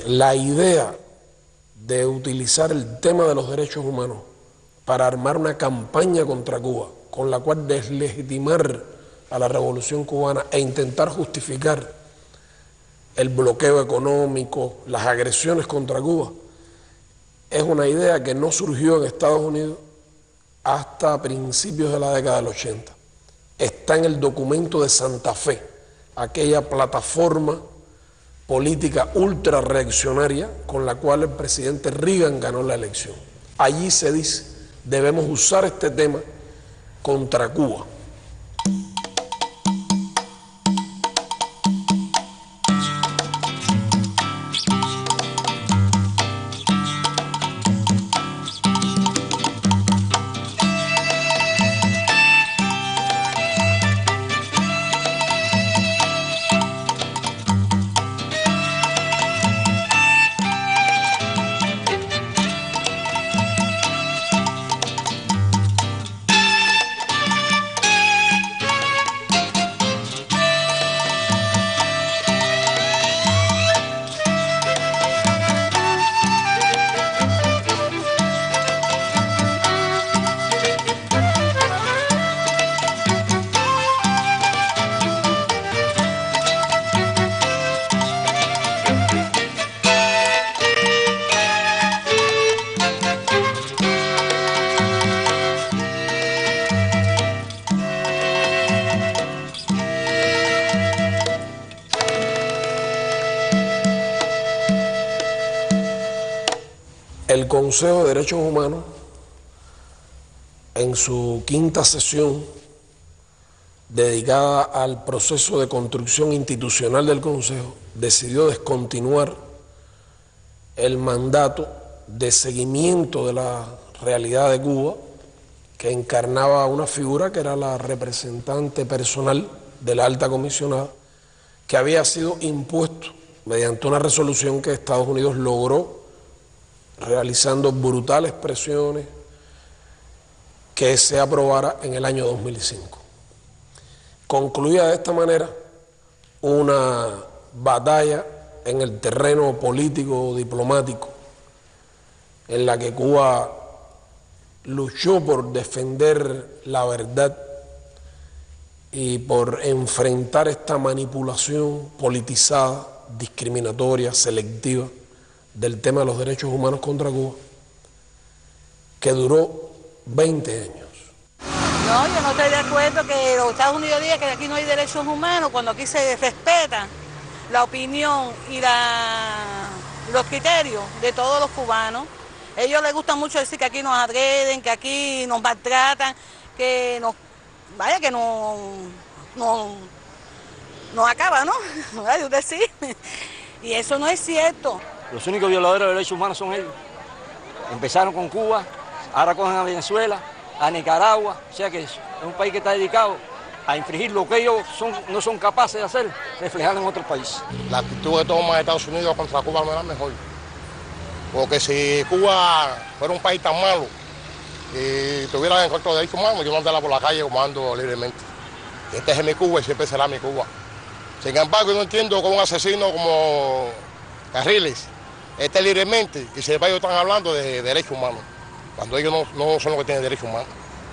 La idea de utilizar el tema de los derechos humanos para armar una campaña contra Cuba, con la cual deslegitimar a la revolución cubana e intentar justificar el bloqueo económico, las agresiones contra Cuba, es una idea que no surgió en Estados Unidos hasta principios de la década del 80. Está en el documento de Santa Fe, aquella plataforma política ultra reaccionaria con la cual el presidente Reagan ganó la elección. Allí se dice, debemos usar este tema contra Cuba. El Consejo de Derechos Humanos, en su quinta sesión dedicada al proceso de construcción institucional del Consejo, decidió descontinuar el mandato de seguimiento de la realidad de Cuba, que encarnaba una figura que era la representante personal de la alta comisionada, que había sido impuesto mediante una resolución que Estados Unidos logró realizando brutales presiones, que se aprobara en el año 2005. Concluía de esta manera una batalla en el terreno político diplomático en la que Cuba luchó por defender la verdad y por enfrentar esta manipulación politizada, discriminatoria, selectiva del tema de los derechos humanos contra Cuba, que duró 20 años. No, yo no estoy de acuerdo que los Estados Unidos digan que aquí no hay derechos humanos, cuando aquí se respeta la opinión y los criterios de todos los cubanos. A ellos les gusta mucho decir que aquí nos agreden, que aquí nos maltratan, que nos acaba, ¿no? Hay decir. Y eso no es cierto. Los únicos violadores de derechos humanos son ellos. Empezaron con Cuba, ahora cogen a Venezuela, a Nicaragua, o sea que es un país que está dedicado a infringir lo que ellos no son capaces de hacer, reflejado en otros países. La actitud que toma Estados Unidos contra Cuba no es la mejor. Porque si Cuba fuera un país tan malo y tuviera en cuanto a derechos humanos, yo no andaría por la calle como ando libremente. Este es mi Cuba y siempre será mi Cuba. Sin embargo, yo no entiendo cómo un asesino como Carriles esté libremente y sin embargo están hablando de derechos humanos, cuando ellos no son los que tienen derechos humanos.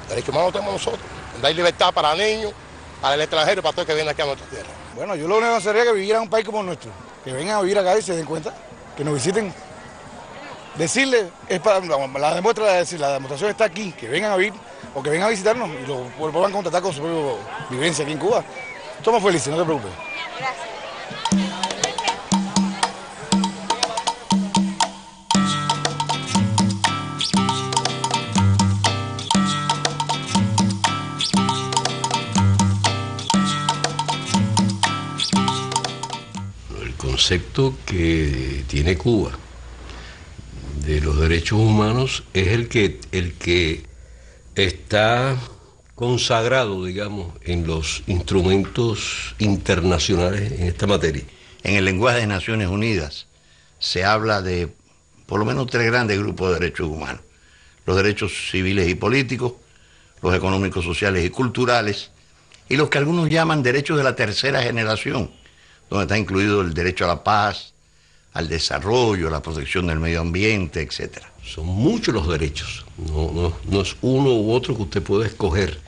Derechos humanos los tenemos nosotros. Dar libertad para niños, para el extranjero y para todo el que viene aquí a nuestra tierra. Bueno, yo lo único que sería que vivieran en un país como el nuestro, que vengan a vivir acá y se den cuenta, que nos visiten. Decirle, la demostración está aquí, que vengan a vivir o que vengan a visitarnos y lo vuelvan a contratar con su propia vivencia aquí en Cuba. Estamos felices, no te preocupes. Gracias. El concepto que tiene Cuba de los derechos humanos es el que está consagrado, digamos, en los instrumentos internacionales en esta materia. En el lenguaje de Naciones Unidas se habla de por lo menos 3 grandes grupos de derechos humanos: los derechos civiles y políticos, los económicos, sociales y culturales, y los que algunos llaman derechos de la tercera generación, donde está incluido el derecho a la paz, al desarrollo, a la protección del medio ambiente, etc. Son muchos los derechos, no es uno u otro que usted puede escoger.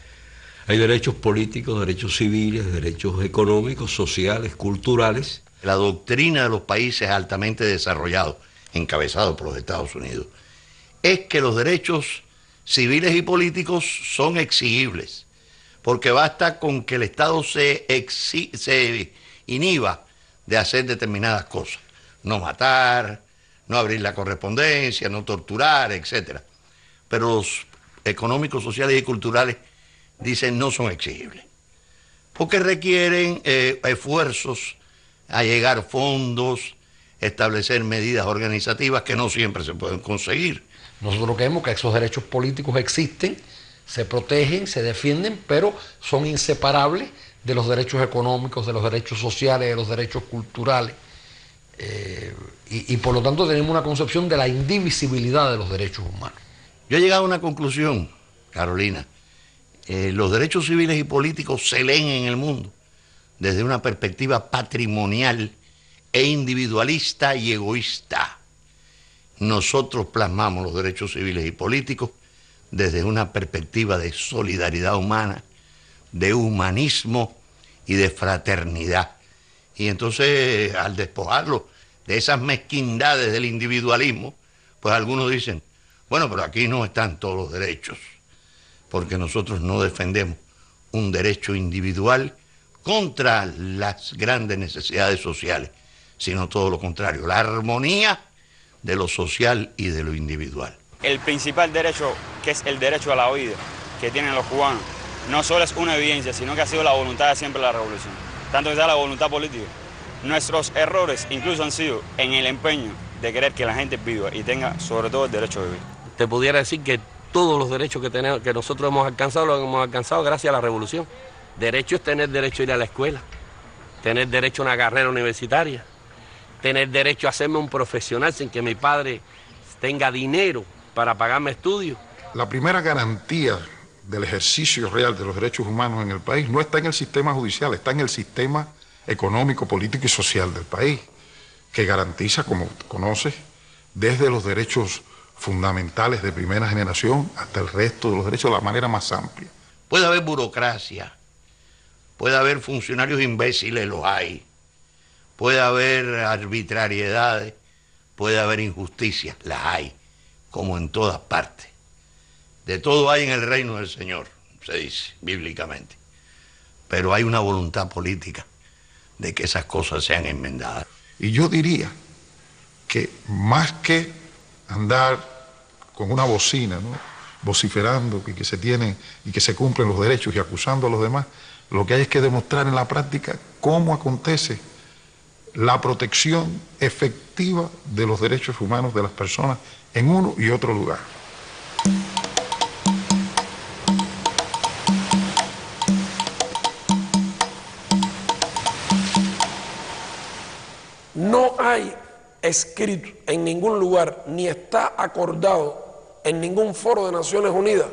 Hay derechos políticos, derechos civiles, derechos económicos, sociales, culturales. La doctrina de los países altamente desarrollados, encabezados por los Estados Unidos, es que los derechos civiles y políticos son exigibles, porque basta con que el Estado se inhiba de hacer determinadas cosas. No matar, no abrir la correspondencia, no torturar, etc. Pero los económicos, sociales y culturales dicen no son exigibles, porque requieren esfuerzos, allegar fondos, establecer medidas organizativas que no siempre se pueden conseguir. Nosotros creemos que esos derechos políticos existen, se protegen, se defienden, pero son inseparables de los derechos económicos, de los derechos sociales, de los derechos culturales. Y por lo tanto tenemos una concepción de la indivisibilidad de los derechos humanos. Yo he llegado a una conclusión, Carolina. Los derechos civiles y políticos se leen en el mundo desde una perspectiva patrimonial e individualista y egoísta. Nosotros plasmamos los derechos civiles y políticos desde una perspectiva de solidaridad humana, de humanismo y de fraternidad. Y entonces, al despojarlo de esas mezquindades del individualismo, pues algunos dicen, bueno, pero aquí no están todos los derechos, porque nosotros no defendemos un derecho individual contra las grandes necesidades sociales, sino todo lo contrario, la armonía de lo social y de lo individual. El principal derecho, que es el derecho a la vida que tienen los cubanos, no solo es una evidencia, sino que ha sido la voluntad de siempre de la revolución. Tanto que sea la voluntad política. Nuestros errores incluso han sido en el empeño de querer que la gente viva y tenga sobre todo el derecho a vivir. Te pudiera decir que todos los derechos que nosotros hemos alcanzado, los hemos alcanzado gracias a la revolución. Derecho es tener derecho a ir a la escuela, tener derecho a una carrera universitaria, tener derecho a hacerme un profesional sin que mi padre tenga dinero para pagarme estudios. La primera garantía del ejercicio real de los derechos humanos en el país no está en el sistema judicial, está en el sistema económico, político y social del país, que garantiza, como conoces, desde los derechos fundamentales de primera generación hasta el resto de los derechos de la manera más amplia. Puede haber burocracia, puede haber funcionarios imbéciles, los hay, puede haber arbitrariedades, puede haber injusticias, las hay, como en todas partes. De todo hay en el reino del Señor, se dice bíblicamente, pero hay una voluntad política de que esas cosas sean enmendadas. Y yo diría que más que andar con una bocina, ¿no?, vociferando que se tienen y que se cumplen los derechos y acusando a los demás, lo que hay es que demostrar en la práctica cómo acontece la protección efectiva de los derechos humanos de las personas en uno y otro lugar. No hay escrito en ningún lugar, ni está acordado en ningún foro de Naciones Unidas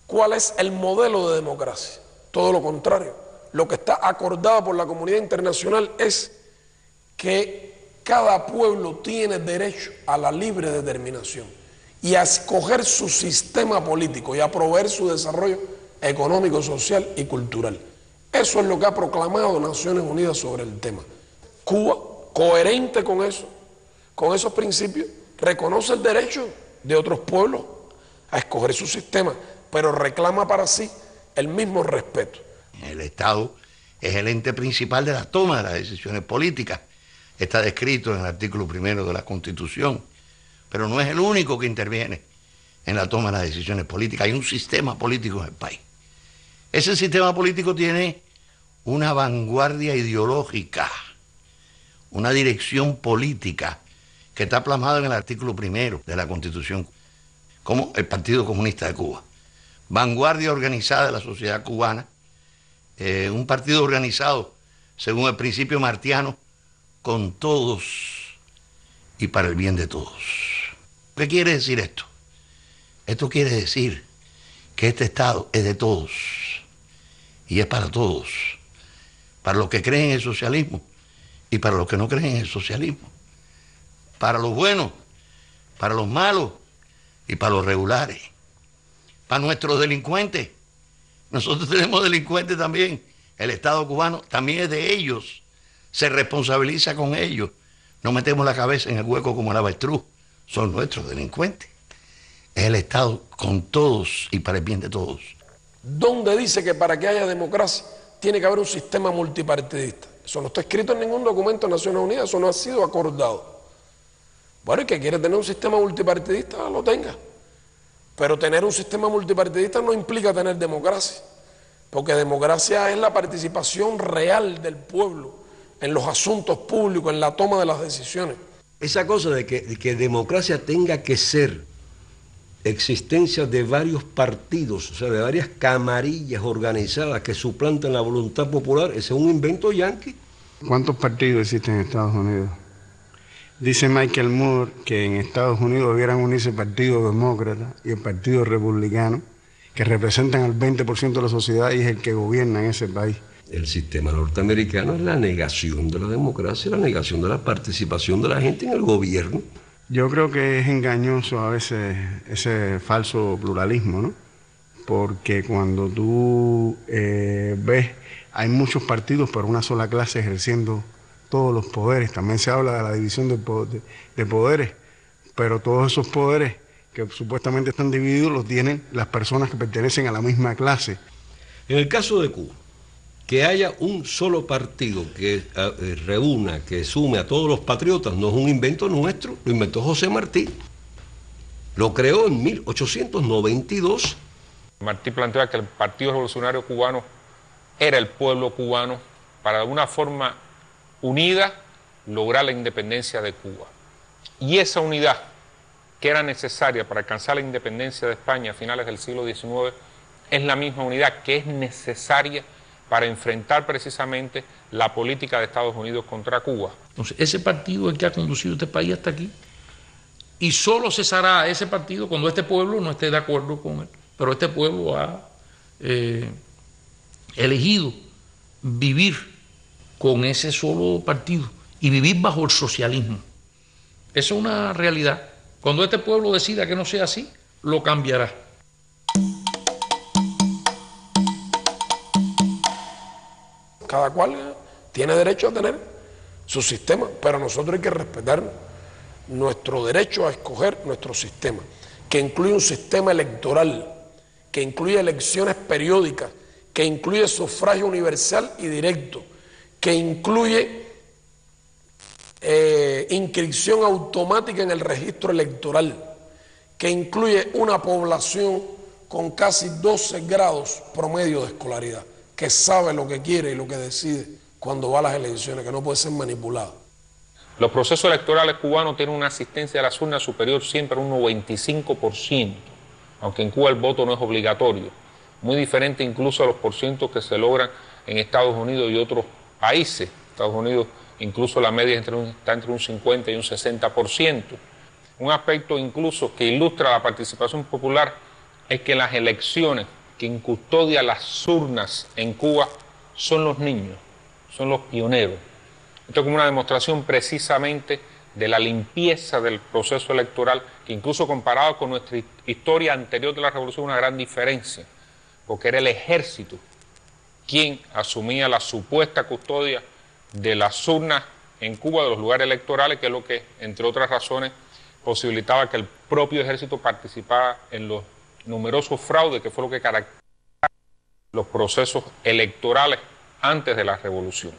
cuál es el modelo de democracia. Todo lo contrario, lo que está acordado por la comunidad internacional es que cada pueblo tiene derecho a la libre determinación y a escoger su sistema político y a proveer su desarrollo económico, social y cultural. Eso es lo que ha proclamado Naciones Unidas sobre el tema. Cuba, coherente con eso, con esos principios, reconoce el derecho de otros pueblos a escoger su sistema, pero reclama para sí el mismo respeto. El Estado es el ente principal de la toma de las decisiones políticas. Está descrito en el artículo 1 de la Constitución, pero no es el único que interviene en la toma de las decisiones políticas. Hay un sistema político en el país. Ese sistema político tiene una vanguardia ideológica, una dirección política que está plasmada en el artículo 1 de la Constitución, como el Partido Comunista de Cuba. Vanguardia organizada de la sociedad cubana, un partido organizado según el principio martiano, con todos y para el bien de todos. ¿Qué quiere decir esto? Esto quiere decir que este Estado es de todos y es para todos, para los que creen en el socialismo y para los que no creen en el socialismo, para los buenos, para los malos y para los regulares, para nuestros delincuentes. Nosotros tenemos delincuentes también. El Estado cubano también es de ellos, se responsabiliza con ellos. No metemos la cabeza en el hueco como el avestruz, son nuestros delincuentes. Es el Estado con todos y para el bien de todos. ¿Dónde dice que para que haya democracia tiene que haber un sistema multipartidista? Eso no está escrito en ningún documento de Naciones Unidas, eso no ha sido acordado. Bueno, y que quiere tener un sistema multipartidista, lo tenga. Pero tener un sistema multipartidista no implica tener democracia, porque democracia es la participación real del pueblo en los asuntos públicos, en la toma de las decisiones. Esa cosa de que democracia tenga que ser existencia de varios partidos, o sea, de varias camarillas organizadas que suplantan la voluntad popular, ese es un invento yanqui. ¿Cuántos partidos existen en Estados Unidos? Dice Michael Moore que en Estados Unidos debieran unirse el Partido Demócrata y el Partido Republicano, que representan al 20% de la sociedad y es el que gobierna en ese país. El sistema norteamericano es la negación de la democracia, la negación de la participación de la gente en el gobierno. Yo creo que es engañoso a veces ese falso pluralismo, ¿no? Porque cuando tú ves, hay muchos partidos, pero una sola clase ejerciendo todos los poderes. También se habla de la división de poderes, pero todos esos poderes que supuestamente están divididos los tienen las personas que pertenecen a la misma clase. En el caso de Cuba, que haya un solo partido que reúna, que sume a todos los patriotas, no es un invento nuestro, lo inventó José Martí. Lo creó en 1892. Martí plantea que el Partido Revolucionario Cubano era el pueblo cubano para de alguna forma unida lograr la independencia de Cuba. Y esa unidad que era necesaria para alcanzar la independencia de España a finales del siglo XIX es la misma unidad que es necesaria para enfrentar precisamente la política de Estados Unidos contra Cuba. Entonces, ese partido es el que ha conducido este país hasta aquí, y solo cesará ese partido cuando este pueblo no esté de acuerdo con él. Pero este pueblo ha elegido vivir con ese solo partido y vivir bajo el socialismo. Eso es una realidad. Cuando este pueblo decida que no sea así, lo cambiará. Cada cual tiene derecho a tener su sistema, pero nosotros hay que respetar nuestro derecho a escoger nuestro sistema, que incluye un sistema electoral, que incluye elecciones periódicas, que incluye sufragio universal y directo, que incluye inscripción automática en el registro electoral, que incluye una población con casi 12 grados promedio de escolaridad, que sabe lo que quiere y lo que decide cuando va a las elecciones, que no puede ser manipulado. Los procesos electorales cubanos tienen una asistencia a las urnas superior siempre a un 95%, aunque en Cuba el voto no es obligatorio, muy diferente incluso a los porcientos que se logran en Estados Unidos y otros países. Estados Unidos incluso la media está entre un 50 y un 60%. Un aspecto incluso que ilustra la participación popular es que en las elecciones quien custodia las urnas en Cuba son los niños, son los pioneros. Esto es como una demostración precisamente de la limpieza del proceso electoral, que incluso comparado con nuestra historia anterior de la revolución, una gran diferencia, porque era el ejército quien asumía la supuesta custodia de las urnas en Cuba, de los lugares electorales, que es lo que, entre otras razones, posibilitaba que el propio ejército participara en los numerosos fraudes, que fue lo que caracterizaba los procesos electorales antes de la revolución.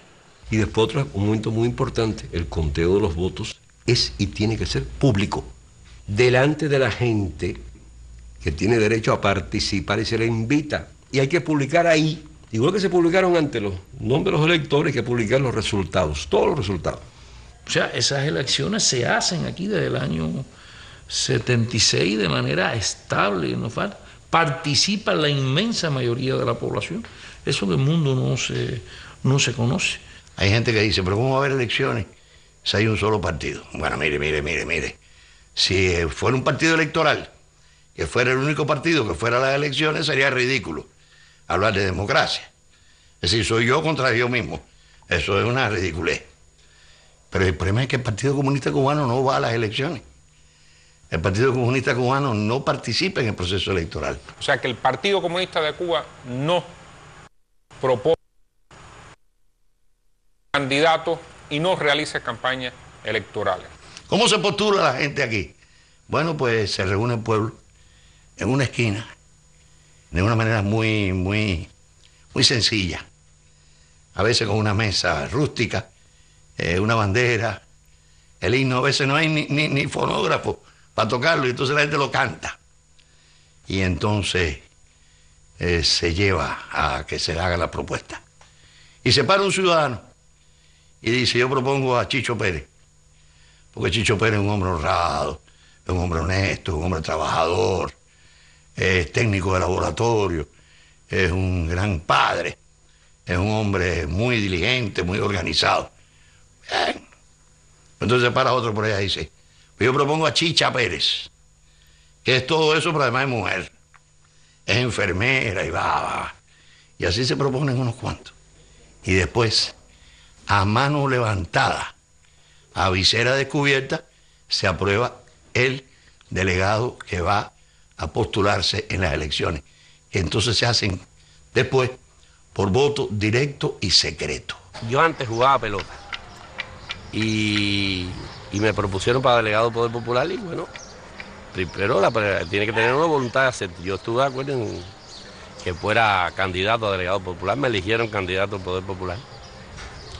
Y después un momento muy importante, el conteo de los votos es y tiene que ser público, delante de la gente que tiene derecho a participar y se le invita. Y hay que publicar ahí, igual que se publicaron antes los nombres de los electores, hay que publicar los resultados, todos los resultados. O sea, esas elecciones se hacen aquí desde el año 76 de manera estable, no falta. Participa la inmensa mayoría de la población. Eso en el mundo no se conoce. Hay gente que dice, pero ¿cómo va a haber elecciones si hay un solo partido? Bueno, mire. Si fuera un partido electoral, que fuera el único partido que fuera a las elecciones, sería ridículo hablar de democracia. Es decir, soy yo contra yo mismo. Eso es una ridiculez. Pero el problema es que el Partido Comunista Cubano no va a las elecciones. El Partido Comunista Cubano no participa en el proceso electoral. O sea que el Partido Comunista de Cuba no propone candidatos y no realiza campañas electorales. ¿Cómo se postula la gente aquí? Bueno, pues se reúne el pueblo en una esquina, de una manera muy sencilla. A veces con una mesa rústica, una bandera, el himno. A veces no hay ni fonógrafo para tocarlo, y entonces la gente lo canta. Y entonces se lleva a que se haga la propuesta. Y se para un ciudadano y dice: yo propongo a Chicho Pérez, porque Chicho Pérez es un hombre honrado, es un hombre honesto, es un hombre trabajador, es técnico de laboratorio, es un gran padre, es un hombre muy diligente, muy organizado. Bien. Entonces se para otro por allá y dice: yo propongo a Chicha Pérez, que es todo eso, pero además es mujer, es enfermera y va. Y así se proponen unos cuantos. Y después, a mano levantada, a visera descubierta, se aprueba el delegado que va a postularse en las elecciones. Que entonces se hacen después por voto directo y secreto. Yo antes jugaba pelota y me propusieron para delegado del Poder Popular, y bueno, primero tiene que tener una voluntad de hacer. Yo estuve de acuerdo en que fuera candidato a delegado popular, me eligieron candidato al Poder Popular.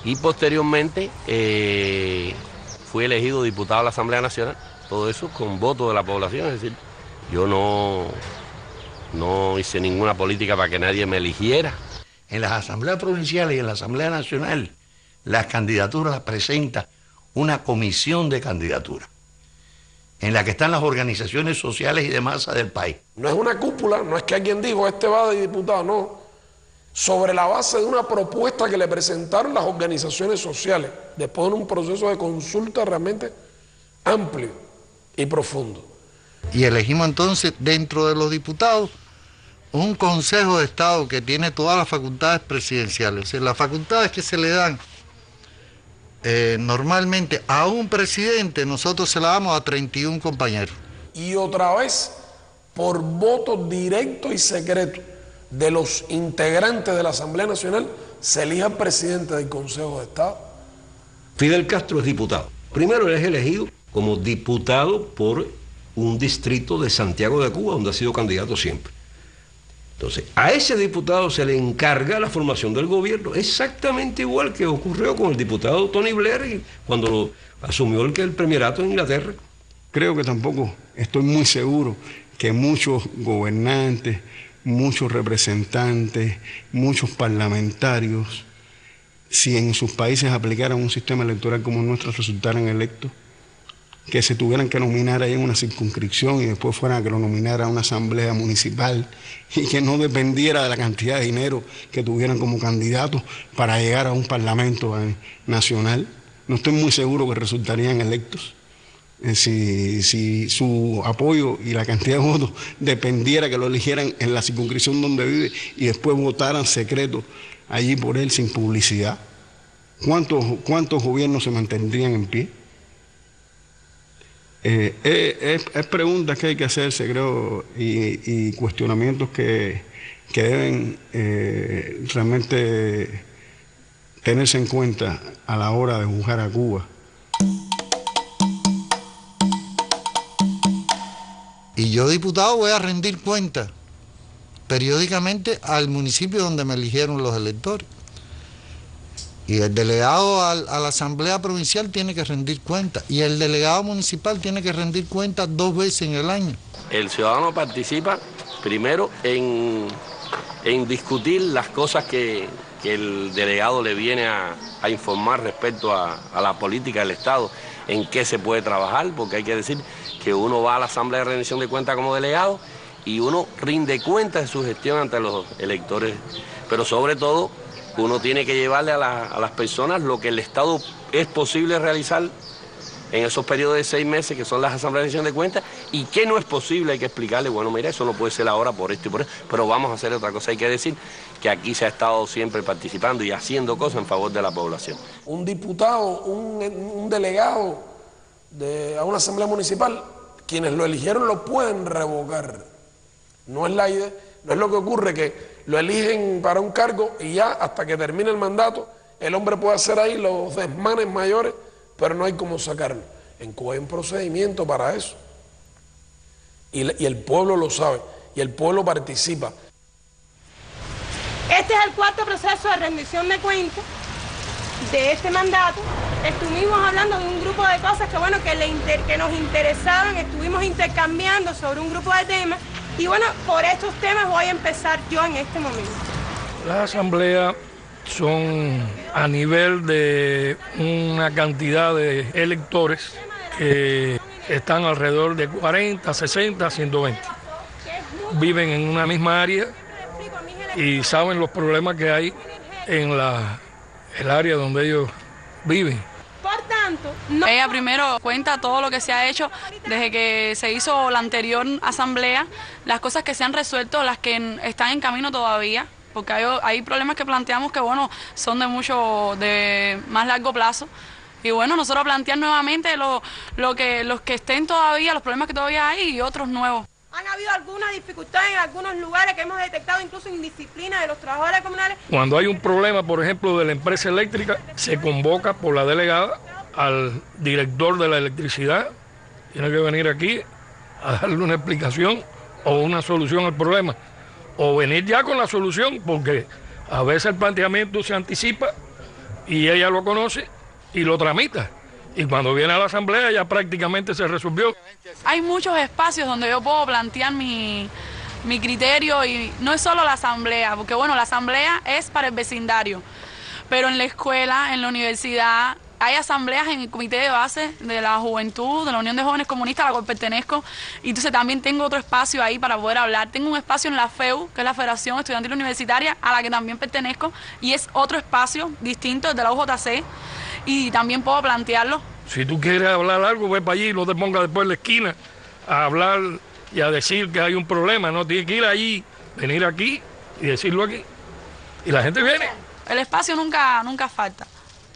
Y posteriormente fui elegido diputado a la Asamblea Nacional, todo eso con voto de la población, es decir, yo no hice ninguna política para que nadie me eligiera. En las asambleas provinciales y en la Asamblea Nacional, las candidaturas las presenta una comisión de candidaturas, en la que están las organizaciones sociales y de masa del país. No es una cúpula, no es que alguien dijo: este va de diputado, no. Sobre la base de una propuesta que le presentaron las organizaciones sociales, después de un proceso de consulta realmente amplio y profundo. Y elegimos entonces, dentro de los diputados, un Consejo de Estado que tiene todas las facultades presidenciales. O sea, las facultades que se le dan normalmente a un presidente, nosotros se la damos a 31 compañeros. Y otra vez, por voto directo y secreto de los integrantes de la Asamblea Nacional, se elige al presidente del Consejo de Estado. Fidel Castro es diputado. Primero, él es elegido como diputado por un distrito de Santiago de Cuba, donde ha sido candidato siempre. Entonces, a ese diputado se le encarga la formación del gobierno, exactamente igual que ocurrió con el diputado Tony Blair cuando asumió el premierato en Inglaterra. Creo que tampoco estoy muy seguro que muchos gobernantes, muchos representantes, muchos parlamentarios, si en sus países aplicaran un sistema electoral como el nuestro, resultaran electos, que se tuvieran que nominar ahí en una circunscripción y después fueran a que lo nominara una asamblea municipal, y que no dependiera de la cantidad de dinero que tuvieran como candidatos para llegar a un parlamento nacional. No estoy muy seguro que resultarían electos. Si su apoyo y la cantidad de votos dependiera que lo eligieran en la circunscripción donde vive y después votaran secreto allí por él sin publicidad, ¿cuántos gobiernos se mantendrían en pie? Es preguntas que hay que hacerse, creo, y cuestionamientos que deben realmente tenerse en cuenta a la hora de juzgar a Cuba. Y yo, diputado, voy a rendir cuenta periódicamente al municipio donde me eligieron los electores. Y el delegado a la Asamblea Provincial tiene que rendir cuenta. Y el delegado municipal tiene que rendir cuenta 2 veces en el año. El ciudadano participa primero en discutir las cosas que el delegado le viene a informar respecto a la política del Estado, en qué se puede trabajar, porque hay que decir que uno va a la Asamblea de Rendición de Cuentas como delegado y uno rinde cuenta de su gestión ante los electores, pero sobre todo uno tiene que llevarle a las personas lo que el Estado es posible realizar en esos periodos de 6 meses que son las asambleas de rendición de cuentas, y que no es posible, hay que explicarle, bueno, mira, eso no puede ser ahora por esto y por eso, pero vamos a hacer otra cosa. Hay que decir que aquí se ha estado siempre participando y haciendo cosas en favor de la población. Un diputado, un delegado a una asamblea municipal, quienes lo eligieron lo pueden revocar. No es la idea, no es lo que ocurre que lo eligen para un cargo y ya hasta que termine el mandato el hombre puede hacer ahí los desmanes mayores, pero no hay cómo sacarlo. En Cuba hay un procedimiento para eso. Y el pueblo lo sabe, y el pueblo participa. Este es el 4º proceso de rendición de cuentas de este mandato. Estuvimos hablando de un grupo de cosas que, bueno, que nos interesaban, estuvimos intercambiando sobre un grupo de temas, y bueno, por estos temas voy a empezar yo en este momento. Las asambleas son a nivel de una cantidad de electores que están alrededor de 40, 60, 120. Viven en una misma área y saben los problemas que hay en el área donde ellos viven. Por tanto, ella primero cuenta todo lo que se ha hecho desde que se hizo la anterior asamblea, las cosas que se han resuelto, las que están en camino todavía, porque hay problemas que planteamos que, bueno, son de más largo plazo. Y bueno, nosotros plantear nuevamente los que estén todavía, los problemas que todavía hay y otros nuevos. Han habido algunas dificultades en algunos lugares que hemos detectado, incluso indisciplina de los trabajadores comunales. Cuando hay un problema, por ejemplo, de la empresa eléctrica, se convoca por la delegada al director de la electricidad. Tiene que venir aquí a darle una explicación o una solución al problema. O venir ya con la solución, porque a veces el planteamiento se anticipa y ella lo conoce y lo tramita. Y cuando viene a la asamblea ya prácticamente se resolvió. Hay muchos espacios donde yo puedo plantear mi criterio, y no es solo la asamblea, porque bueno, la asamblea es para el vecindario, pero en la escuela, en la universidad, hay asambleas en el comité de base de la juventud, de la Unión de Jóvenes Comunistas a la cual pertenezco, y entonces también tengo otro espacio ahí para poder hablar. Tengo un espacio en la FEU, que es la Federación Estudiantil Universitaria, a la que también pertenezco, y es otro espacio distinto, el de la UJC, y también puedo plantearlo. Si tú quieres hablar algo, ve para allí, no te pongas después en la esquina a hablar y a decir que hay un problema, no, tienes que ir allí, venir aquí y decirlo aquí. Y la gente viene. El espacio nunca falta.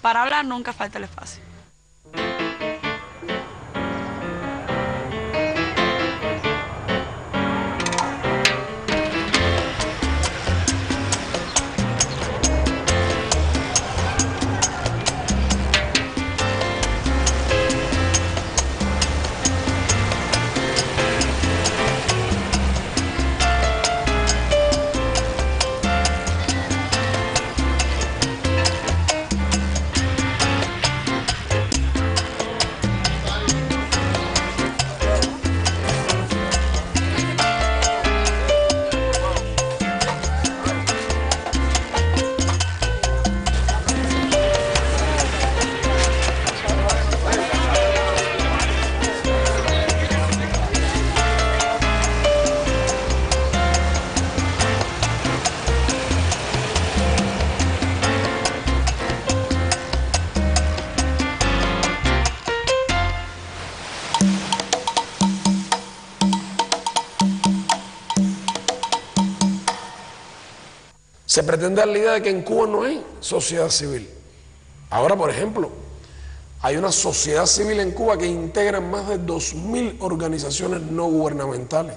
Para hablar nunca falta el espacio. Se pretende dar la idea de que en Cuba no hay sociedad civil. Ahora, por ejemplo, hay una sociedad civil en Cuba que integra más de 2.000 organizaciones no gubernamentales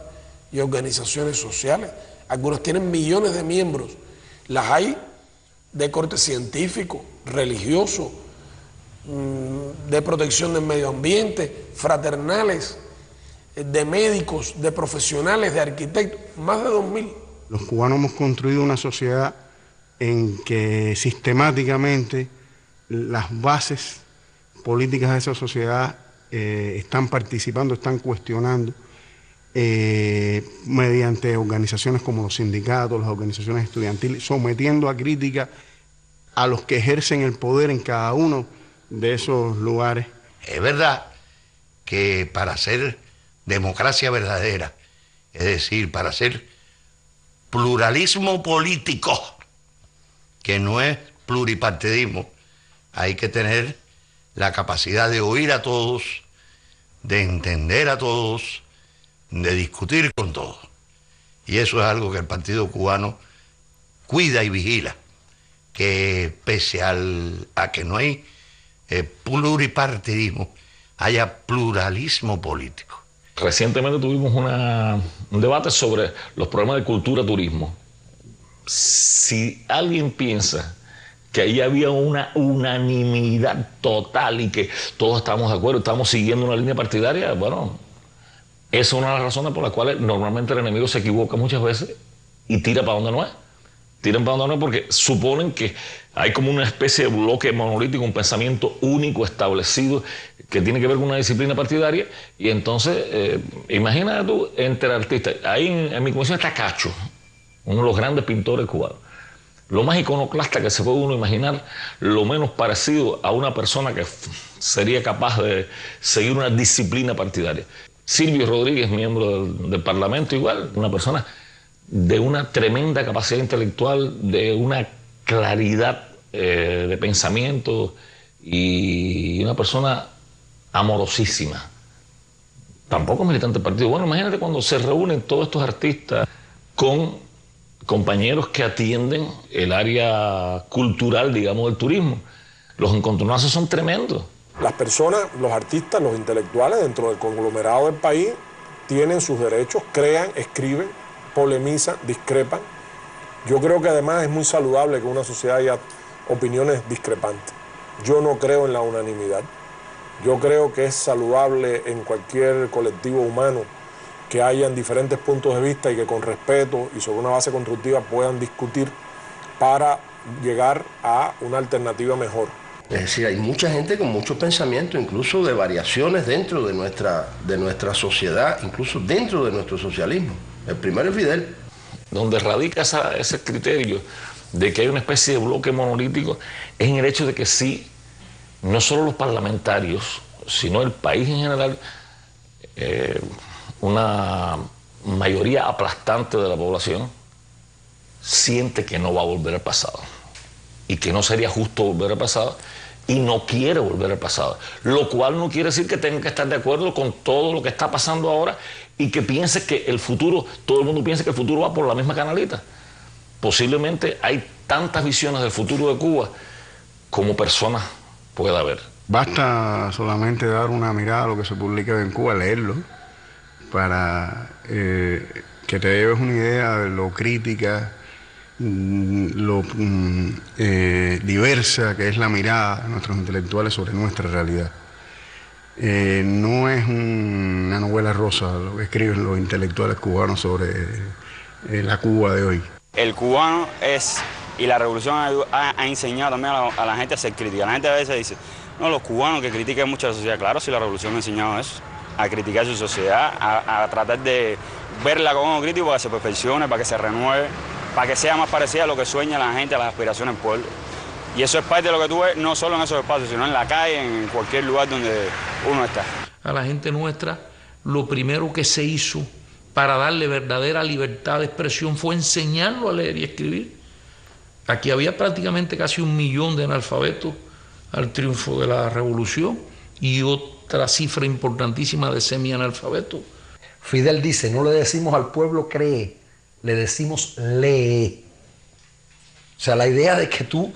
y organizaciones sociales. Algunas tienen millones de miembros. Las hay de corte científico, religioso, de protección del medio ambiente, fraternales, de médicos, de profesionales, de arquitectos, más de 2.000. Los cubanos hemos construido una sociedad en que sistemáticamente las bases políticas de esa sociedad están participando, están cuestionando mediante organizaciones como los sindicatos, las organizaciones estudiantiles, sometiendo a crítica a los que ejercen el poder en cada uno de esos lugares. Es verdad que para hacer democracia verdadera, es decir, para hacer pluralismo político, que no es pluripartidismo, hay que tener la capacidad de oír a todos, de entender a todos, de discutir con todos. Y eso es algo que el Partido Cubano cuida y vigila, que pese a que no hay pluripartidismo, haya pluralismo político. Recientemente tuvimos un debate sobre los problemas de cultura-turismo. Si alguien piensa que ahí había una unanimidad total y que todos estábamos de acuerdo, estábamos siguiendo una línea partidaria, bueno, esa es una de las razones por las cuales normalmente el enemigo se equivoca muchas veces y tira para donde no es. Tiran para donde no es porque suponen que hay como una especie de bloque monolítico, un pensamiento único establecido que tiene que ver con una disciplina partidaria. Y entonces, imagínate tú, entre artistas, ahí en mi comisión está Cacho, uno de los grandes pintores cubanos. Lo más iconoclasta que se puede uno imaginar, lo menos parecido a una persona que sería capaz de seguir una disciplina partidaria. Silvio Rodríguez, miembro del Parlamento, igual, una persona de una tremenda capacidad intelectual, de una claridad de pensamiento y una persona amorosísima. Tampoco militante del partido. Bueno, imagínate cuando se reúnen todos estos artistas con compañeros que atienden el área cultural, digamos, del turismo. Los encontronazos son tremendos. Las personas, los artistas, los intelectuales dentro del conglomerado del país tienen sus derechos, crean, escriben, polemizan, discrepan. Yo creo que además es muy saludable que en una sociedad haya opiniones discrepantes. Yo no creo en la unanimidad. Yo creo que es saludable en cualquier colectivo humano que hayan diferentes puntos de vista y que con respeto y sobre una base constructiva puedan discutir para llegar a una alternativa mejor. Es decir, hay mucha gente con mucho pensamiento, incluso de variaciones dentro de nuestra sociedad, incluso dentro de nuestro socialismo. El primero es Fidel. Donde radica ese criterio de que hay una especie de bloque monolítico es en el hecho de que sí, no solo los parlamentarios, sino el país en general, una mayoría aplastante de la población siente que no va a volver al pasado y que no sería justo volver al pasado y no quiere volver al pasado, lo cual no quiere decir que tenga que estar de acuerdo con todo lo que está pasando ahora y que piense que el futuro, todo el mundo piensa que el futuro va por la misma canalita. Posiblemente hay tantas visiones del futuro de Cuba como personas pueda haber. Basta solamente dar una mirada a lo que se publica en Cuba, leerlo, para que te lleves una idea de lo crítica, lo diversa que es la mirada de nuestros intelectuales sobre nuestra realidad. No es una novela rosa lo que escriben los intelectuales cubanos sobre la Cuba de hoy. El cubano es, y la revolución ha enseñado también a la gente a ser crítica. La gente a veces dice, no, los cubanos que critican mucho a la sociedad. Claro, si la revolución ha enseñado eso, a criticar su sociedad, a tratar de verla con ojo crítico para que se perfeccione, para que se renueve, para que sea más parecida a lo que sueña la gente, a las aspiraciones del pueblo. Y eso es parte de lo que tú ves, no solo en esos espacios, sino en la calle, en cualquier lugar donde uno está. A la gente nuestra, lo primero que se hizo para darle verdadera libertad de expresión fue enseñarlo a leer y escribir. Aquí había prácticamente casi 1 millón de analfabetos al triunfo de la revolución y otra cifra importantísima de semianalfabetos. Fidel dice, no le decimos al pueblo cree, le decimos lee. O sea, la idea de que tú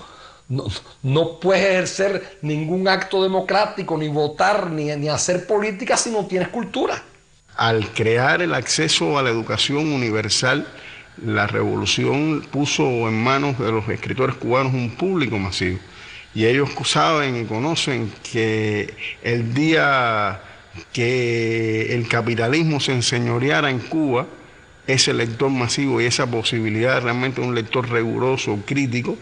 no puedes ejercer ningún acto democrático, ni votar, ni hacer política si no tienes cultura. Al crear el acceso a la educación universal, la revolución puso en manos de los escritores cubanos un público masivo. Y ellos saben y conocen que el día que el capitalismo se enseñoreara en Cuba, ese lector masivo y esa posibilidad de realmente un lector riguroso, crítico,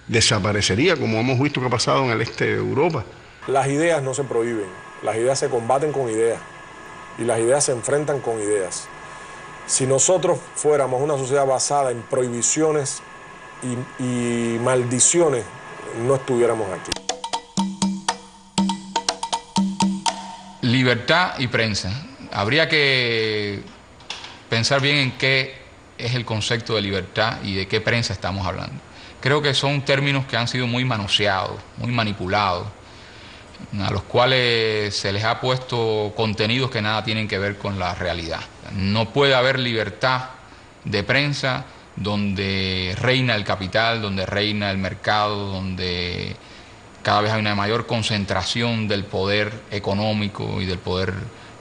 desaparecería, como hemos visto que ha pasado en el este de Europa. Las ideas no se prohíben, las ideas se combaten con ideas y las ideas se enfrentan con ideas. Si nosotros fuéramos una sociedad basada en prohibiciones y maldiciones, no estuviéramos aquí. Libertad y prensa. Habría que pensar bien en qué es el concepto de libertad y de qué prensa estamos hablando. Creo que son términos que han sido muy manoseados, muy manipulados. a los cuales se les ha puesto contenidos que nada tienen que ver con la realidad. No puede haber libertad de prensa donde reina el capital, donde reina el mercado, donde cada vez hay una mayor concentración del poder económico y del poder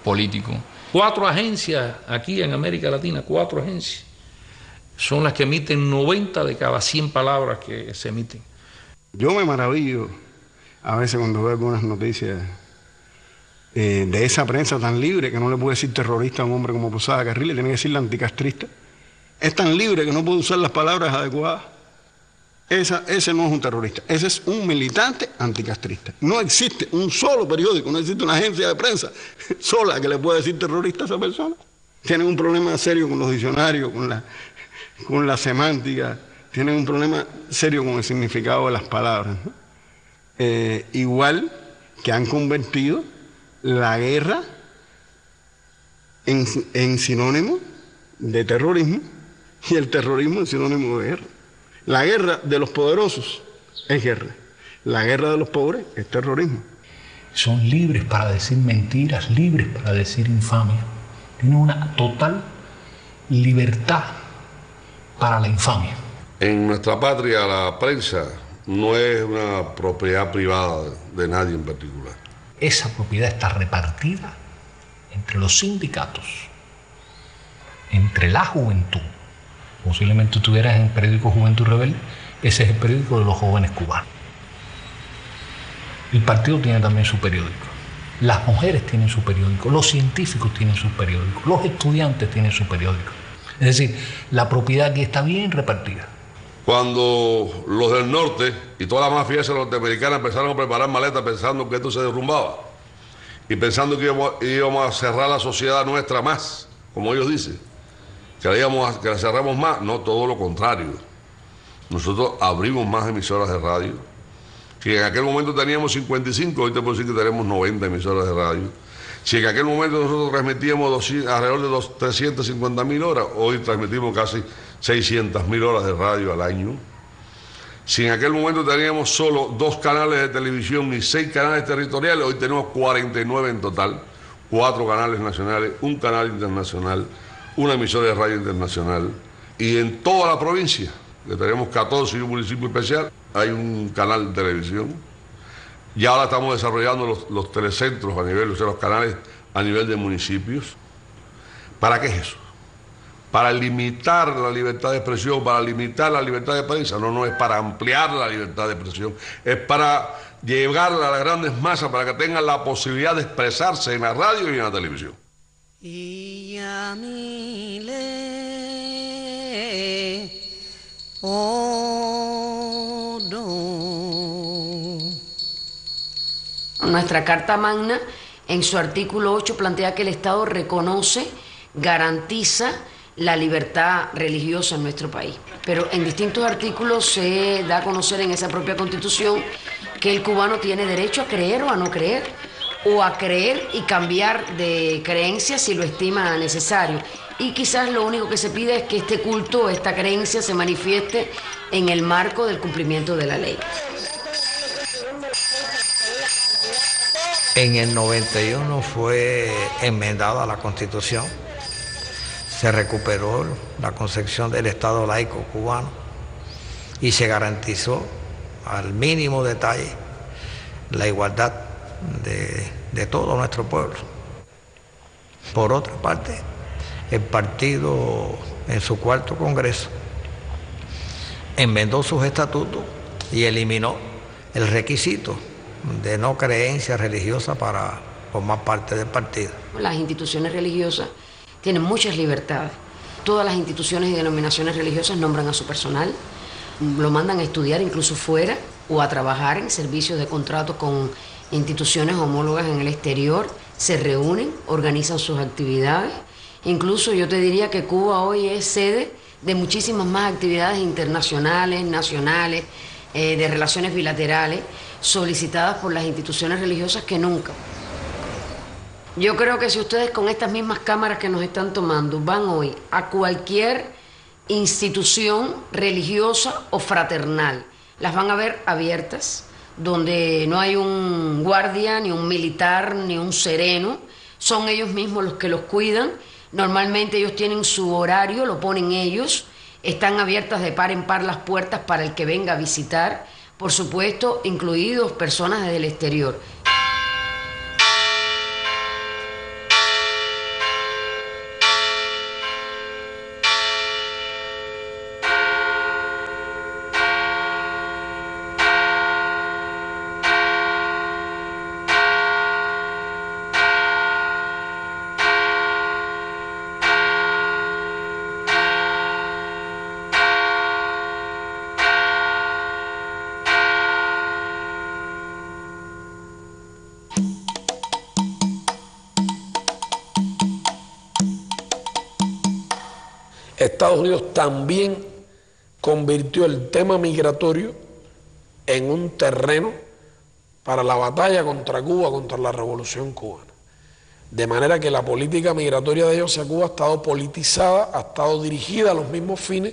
político. 4 agencias aquí en América Latina, 4 agencias, son las que emiten 90 de cada 100 palabras que se emiten. Yo me maravillo a veces cuando veo algunas noticias de esa prensa tan libre, que no le puede decir terrorista a un hombre como Posada Carril, le tiene que decirle anticastrista. Es tan libre que no puede usar las palabras adecuadas. Ese no es un terrorista, ese es un militante anticastrista. No existe un solo periódico, no existe una agencia de prensa sola que le pueda decir terrorista a esa persona. Tienen un problema serio con los diccionarios, con la semántica, tienen un problema serio con el significado de las palabras, ¿no? Igual que han convertido la guerra en sinónimo de terrorismo y el terrorismo en sinónimo de guerra. La guerra de los poderosos es guerra, la guerra de los pobres es terrorismo. Son libres para decir mentiras, libres para decir infamia. Tienen una total libertad para la infamia. En nuestra patria la prensa no es una propiedad privada de nadie en particular. Esa propiedad está repartida entre los sindicatos, entre la juventud. Posiblemente tú estuvieras en el periódico Juventud Rebelde, ese es el periódico de los jóvenes cubanos. El partido tiene también su periódico, las mujeres tienen su periódico, los científicos tienen su periódico, los estudiantes tienen su periódico. Es decir, la propiedad aquí está bien repartida. Cuando los del norte y toda la mafia norteamericana empezaron a preparar maletas pensando que esto se derrumbaba y pensando que íbamos a cerrar la sociedad nuestra más, como ellos dicen, que la cerramos más, no, todo lo contrario. Nosotros abrimos más emisoras de radio, que en aquel momento teníamos 55, hoy te puedo decir que tenemos 90 emisoras de radio. Si en aquel momento nosotros transmitíamos alrededor de 350.000 horas, hoy transmitimos casi 600.000 horas de radio al año. Si en aquel momento teníamos solo 2 canales de televisión y 6 canales territoriales, hoy tenemos 49 en total, 4 canales nacionales, 1 canal internacional, una emisora de radio internacional, y en toda la provincia, que tenemos 14 y un municipio especial, hay un canal de televisión. Y ahora estamos desarrollando los telecentros a nivel, o sea, los canales a nivel de municipios. ¿Para qué es eso? Para limitar la libertad de expresión, para limitar la libertad de prensa. No es para ampliar la libertad de expresión, es para llegarla a las grandes masas, para que tengan la posibilidad de expresarse en la radio y en la televisión. Nuestra Carta Magna, en su artículo 8, plantea que el Estado reconoce, garantiza la libertad religiosa en nuestro país. Pero en distintos artículos se da a conocer en esa propia Constitución que el cubano tiene derecho a creer o a no creer, o a creer y cambiar de creencia si lo estima necesario. Y quizás lo único que se pide es que este culto, esta creencia se manifieste en el marco del cumplimiento de la ley. En el 91 fue enmendada la Constitución, se recuperó la concepción del Estado laico cubano y se garantizó al mínimo detalle la igualdad de todo nuestro pueblo. Por otra parte, el partido en su 4º Congreso enmendó sus estatutos y eliminó el requisito de no creencia religiosa para formar parte del partido. Las instituciones religiosas tienen muchas libertades. Todas las instituciones y denominaciones religiosas nombran a su personal, lo mandan a estudiar incluso fuera o a trabajar en servicios de contrato con instituciones homólogas en el exterior, se reúnen, organizan sus actividades. Incluso yo te diría que Cuba hoy es sede de muchísimas más actividades internacionales, nacionales, de relaciones bilaterales, solicitadas por las instituciones religiosas que nunca. Yo creo que si ustedes con estas mismas cámaras que nos están tomando van hoy a cualquier institución religiosa o fraternal, las van a ver abiertas, donde no hay un guardia, ni un militar, ni un sereno. Son ellos mismos los que los cuidan. Normalmente ellos tienen su horario, lo ponen ellos. Están abiertas de par en par las puertas para el que venga a visitar. Por supuesto, incluidos personas desde el exterior. Estados Unidos también convirtió el tema migratorio en un terreno para la batalla contra Cuba, contra la revolución cubana. De manera que la política migratoria de ellos hacia Cuba ha estado politizada, ha estado dirigida a los mismos fines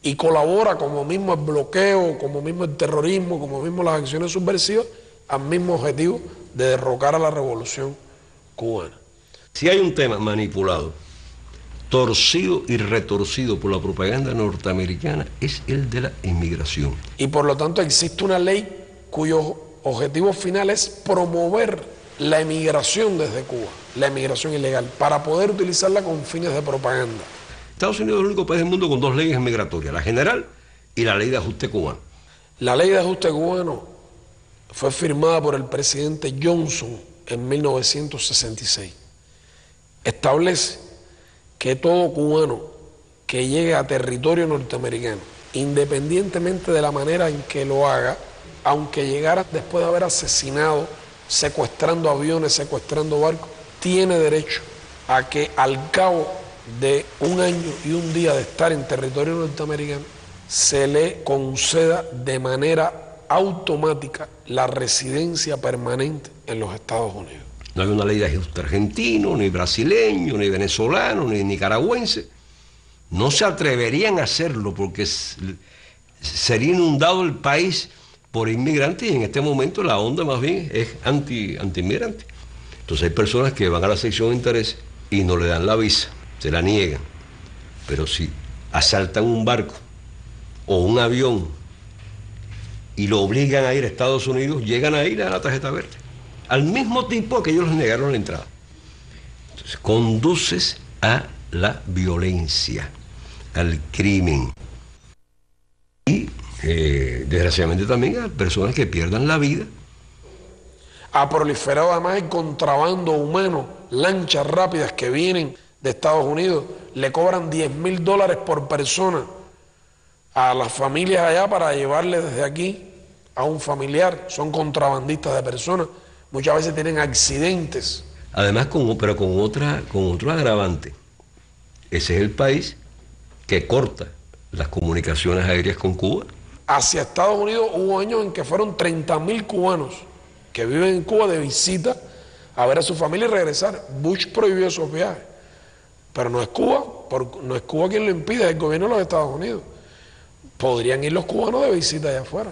y colabora como mismo el bloqueo, como mismo el terrorismo, como mismo las acciones subversivas, al mismo objetivo de derrocar a la revolución cubana. Si hay un tema manipulado, torcido y retorcido por la propaganda norteamericana, es el de la inmigración. Y por lo tanto existe una ley cuyo objetivo final es promover la emigración desde Cuba, la emigración ilegal, para poder utilizarla con fines de propaganda. Estados Unidos es el único país del mundo con dos leyes migratorias, la general y la ley de ajuste cubano. La ley de ajuste cubano fue firmada por el presidente Johnson en 1966. Establece que todo cubano que llegue a territorio norteamericano, independientemente de la manera en que lo haga, aunque llegara después de haber asesinado, secuestrando aviones, secuestrando barcos, tiene derecho a que al cabo de un año y un día de estar en territorio norteamericano, se le conceda de manera automática la residencia permanente en los Estados Unidos. No hay una ley de ajuste argentino, ni brasileño, ni venezolano, ni nicaragüense. No se atreverían a hacerlo porque sería inundado el país por inmigrantes y en este momento la onda más bien es anti-inmigrante. Entonces hay personas que van a la sección de interés y no le dan la visa, se la niegan. Pero si asaltan un barco o un avión y lo obligan a ir a Estados Unidos, llegan ahí y le dan la tarjeta verde. Al mismo tiempo que ellos les negaron la entrada. Entonces, conduces a la violencia, al crimen. Y, desgraciadamente también a personas que pierdan la vida. Ha proliferado además el contrabando humano, lanchas rápidas que vienen de Estados Unidos, le cobran $10,000 por persona a las familias allá para llevarle desde aquí a un familiar. Son contrabandistas de personas. Muchas veces tienen accidentes. Además, pero con otro agravante. Ese es el país que corta las comunicaciones aéreas con Cuba. Hacia Estados Unidos hubo años en que fueron 30,000 cubanos que viven en Cuba de visita a ver a su familia y regresar. Bush prohibió esos viajes. Pero no es Cuba, no es Cuba quien lo impide, es el gobierno de los Estados Unidos. Podrían ir los cubanos de visita allá afuera.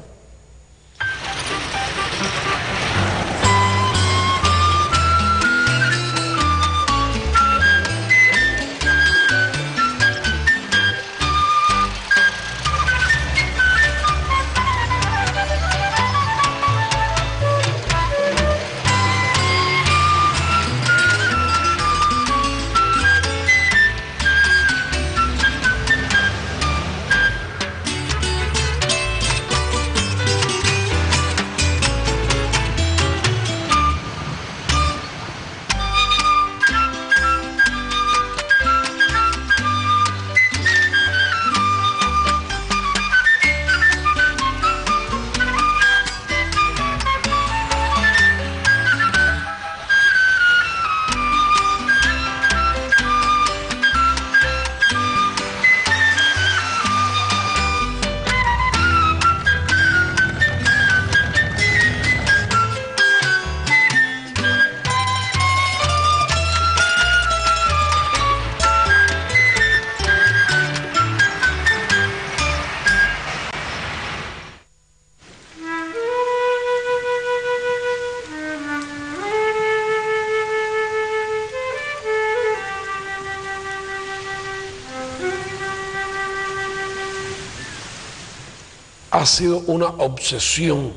Ha sido una obsesión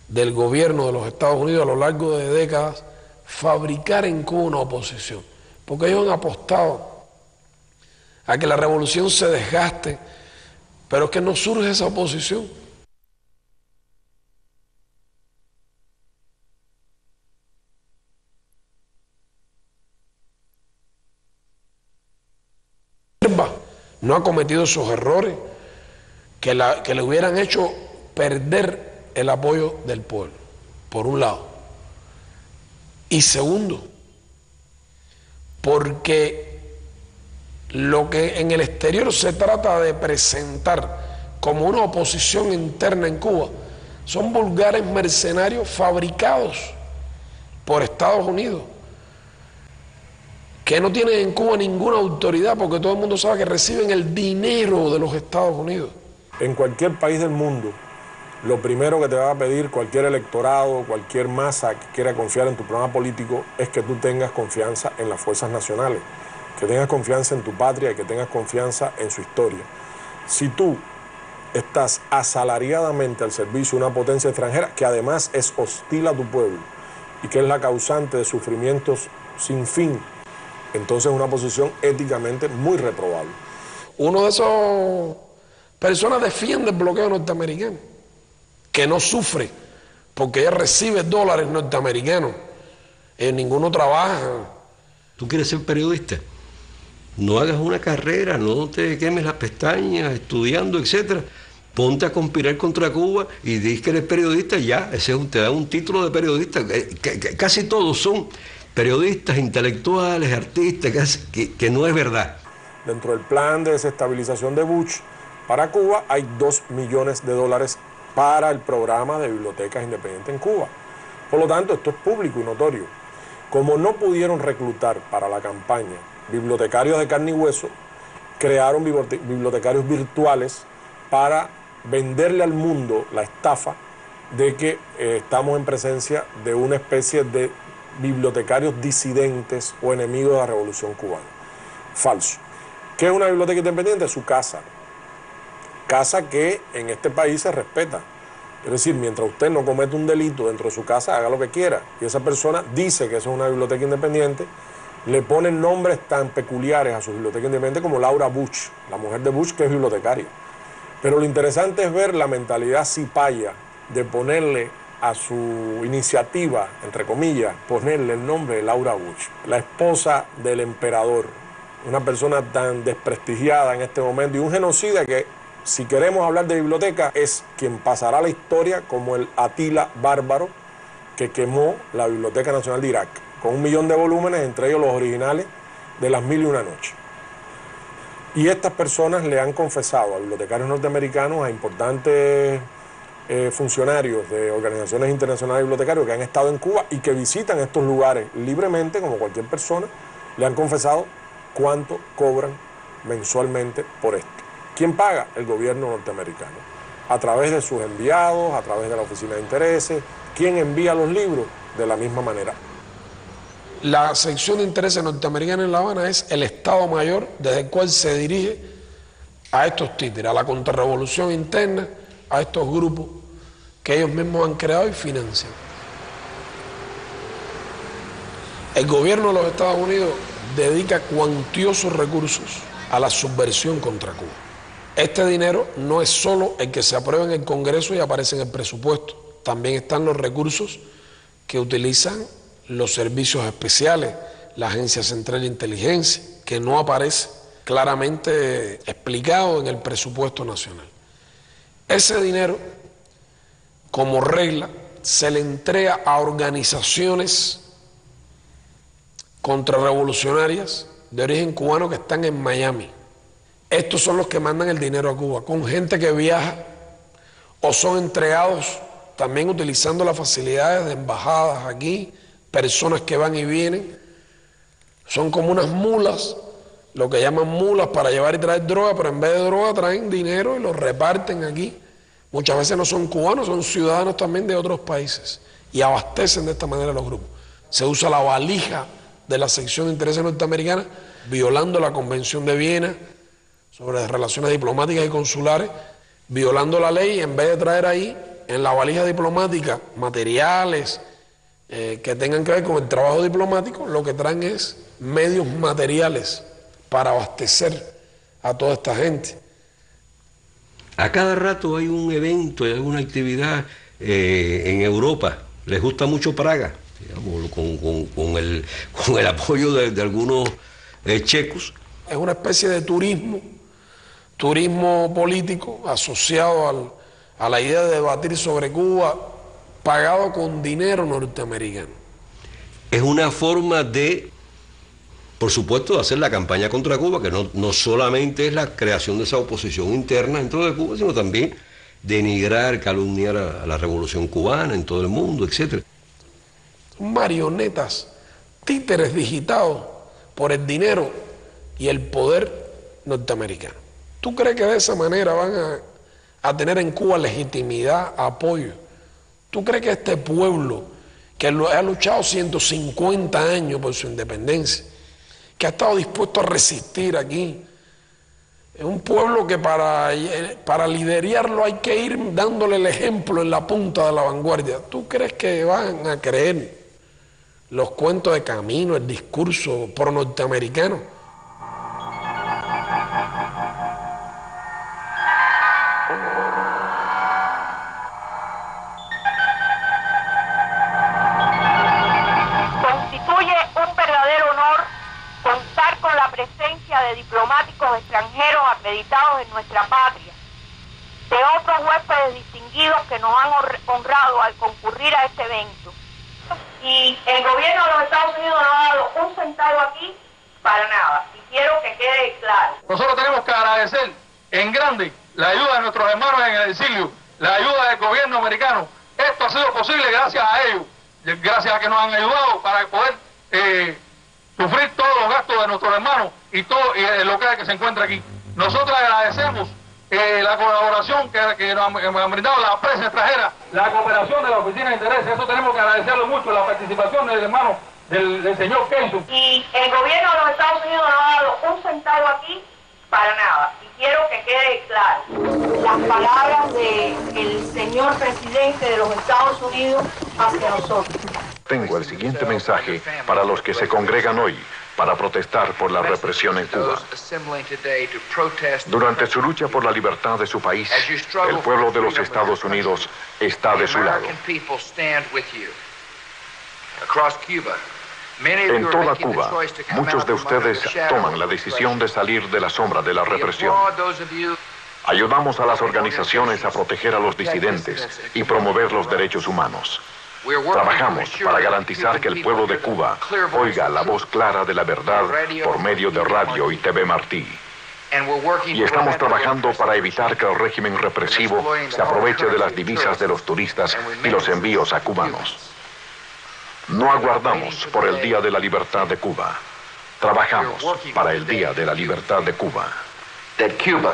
del gobierno de los Estados Unidos a lo largo de décadas fabricar en Cuba una oposición, porque ellos han apostado a que la revolución se desgaste, pero es que no surge esa oposición. No ha cometido esos errores que le hubieran hecho perder el apoyo del pueblo, por un lado. Y segundo, porque lo que en el exterior se trata de presentar como una oposición interna en Cuba son vulgares mercenarios fabricados por Estados Unidos, que no tienen en Cuba ninguna autoridad, porque todo el mundo sabe que reciben el dinero de los Estados Unidos. En cualquier país del mundo, lo primero que te va a pedir cualquier electorado, cualquier masa que quiera confiar en tu programa político es que tú tengas confianza en las fuerzas nacionales, que tengas confianza en tu patria y que tengas confianza en su historia. Si tú estás asalariadamente al servicio de una potencia extranjera que además es hostil a tu pueblo y que es la causante de sufrimientos sin fin, entonces es una posición éticamente muy reprobable. Uno de esos personas defiende el bloqueo norteamericano, que no sufre porque ella recibe dólares norteamericanos, ninguno trabaja. ¿Tú quieres ser periodista? No hagas una carrera, no te quemes las pestañas estudiando, etcétera. Ponte a conspirar contra Cuba y dices que eres periodista, ya, te da un título de periodista. Casi todos son periodistas, intelectuales, artistas, que no es verdad. Dentro del plan de desestabilización de Bush para Cuba hay $2 millones para el programa de bibliotecas independientes en Cuba. Por lo tanto, esto es público y notorio. Como no pudieron reclutar para la campaña bibliotecarios de carne y hueso, crearon bibliotecarios virtuales para venderle al mundo la estafa de que estamos en presencia de una especie de bibliotecarios disidentes o enemigos de la revolución cubana. Falso. ¿Qué es una biblioteca independiente? Su casa. Casa que en este país se respeta. Es decir, mientras usted no comete un delito dentro de su casa, haga lo que quiera. Y esa persona dice que eso es una biblioteca independiente, le ponen nombres tan peculiares a su biblioteca independiente como Laura Bush, la mujer de Bush, que es bibliotecaria. Pero lo interesante es ver la mentalidad cipaya de ponerle a su iniciativa, entre comillas, ponerle el nombre de Laura Bush, la esposa del emperador, una persona tan desprestigiada en este momento y un genocida que, si queremos hablar de biblioteca, es quien pasará a la historia como el Atila bárbaro que quemó la Biblioteca Nacional de Irak, con 1 millón de volúmenes, entre ellos los originales de Las Mil y Una Noches. Y estas personas le han confesado a bibliotecarios norteamericanos, a importantes funcionarios de organizaciones internacionales de bibliotecarios que han estado en Cuba y que visitan estos lugares libremente, como cualquier persona, le han confesado cuánto cobran mensualmente por esto. ¿Quién paga? El gobierno norteamericano, a través de sus enviados, a través de la Oficina de Intereses. ¿Quién envía los libros? De la misma manera. La sección de intereses norteamericana en La Habana es el Estado Mayor desde el cual se dirige a estos títeres, a la contrarrevolución interna, a estos grupos que ellos mismos han creado y financian. El gobierno de los Estados Unidos dedica cuantiosos recursos a la subversión contra Cuba. Este dinero no es solo el que se aprueba en el Congreso y aparece en el presupuesto, también están los recursos que utilizan los servicios especiales, la Agencia Central de Inteligencia, que no aparece claramente explicado en el presupuesto nacional. Ese dinero, como regla, se le entrega a organizaciones contrarrevolucionarias de origen cubano que están en Miami. Estos son los que mandan el dinero a Cuba, con gente que viaja o son entregados también utilizando las facilidades de embajadas aquí, personas que van y vienen. Son como unas mulas, lo que llaman mulas para llevar y traer droga, pero en vez de droga traen dinero y lo reparten aquí. Muchas veces no son cubanos, son ciudadanos también de otros países y abastecen de esta manera a los grupos. Se usa la valija de la sección de intereses norteamericana, violando la Convención de Viena sobre las relaciones diplomáticas y consulares, violando la ley, en vez de traer ahí en la valija diplomática materiales que tengan que ver con el trabajo diplomático, lo que traen es medios materiales para abastecer a toda esta gente. A cada rato hay un evento, hay alguna actividad en Europa. Les gusta mucho Praga, digamos, con el apoyo de algunos checos. Es una especie de turismo político asociado a la idea de debatir sobre Cuba, pagado con dinero norteamericano. Es una forma de, por supuesto, de hacer la campaña contra Cuba, que no solamente es la creación de esa oposición interna dentro de Cuba, sino también denigrar, calumniar a la revolución cubana en todo el mundo, etc. Marionetas, títeres digitados por el dinero y el poder norteamericano. ¿Tú crees que de esa manera van a tener en Cuba legitimidad, apoyo? ¿Tú crees que este pueblo, que ha luchado 150 años por su independencia, que ha estado dispuesto a resistir aquí, es un pueblo que para liderarlo hay que ir dándole el ejemplo en la punta de la vanguardia? ¿Tú crees que van a creer los cuentos de Camino, el discurso pro norteamericano? De diplomáticos extranjeros acreditados en nuestra patria, de otros huéspedes distinguidos que nos han honrado al concurrir a este evento. Y el gobierno de los Estados Unidos no ha dado un centavo aquí para nada, y quiero que quede claro. Nosotros tenemos que agradecer en grande la ayuda de nuestros hermanos en el exilio, la ayuda del gobierno americano. Esto ha sido posible gracias a ellos, gracias a que nos han ayudado para poder sufrir todos los gastos de nuestros hermanos y todo el local que se encuentra aquí. Nosotros agradecemos la colaboración que nos han brindado la prensa extranjera, la cooperación de la Oficina de Intereses. Eso tenemos que agradecerlo mucho, la participación del hermano del señor Kenzo. Y el gobierno de los Estados Unidos no ha dado un centavo aquí para nada, y quiero que quede claro. Las palabras del señor presidente de los Estados Unidos hacia nosotros. Tengo el siguiente mensaje para los que se congregan hoy para protestar por la represión en Cuba. Durante su lucha por la libertad de su país, el pueblo de los Estados Unidos está de su lado. En toda Cuba, muchos de ustedes toman la decisión de salir de la sombra de la represión. Ayudamos a las organizaciones a proteger a los disidentes y promover los derechos humanos. Trabajamos para garantizar que el pueblo de Cuba oiga la voz clara de la verdad por medio de radio y TV Martí. Y estamos trabajando para evitar que el régimen represivo se aproveche de las divisas de los turistas y los envíos a cubanos. No aguardamos por el Día de la Libertad de Cuba. Trabajamos para el Día de la Libertad de Cuba. That Cuba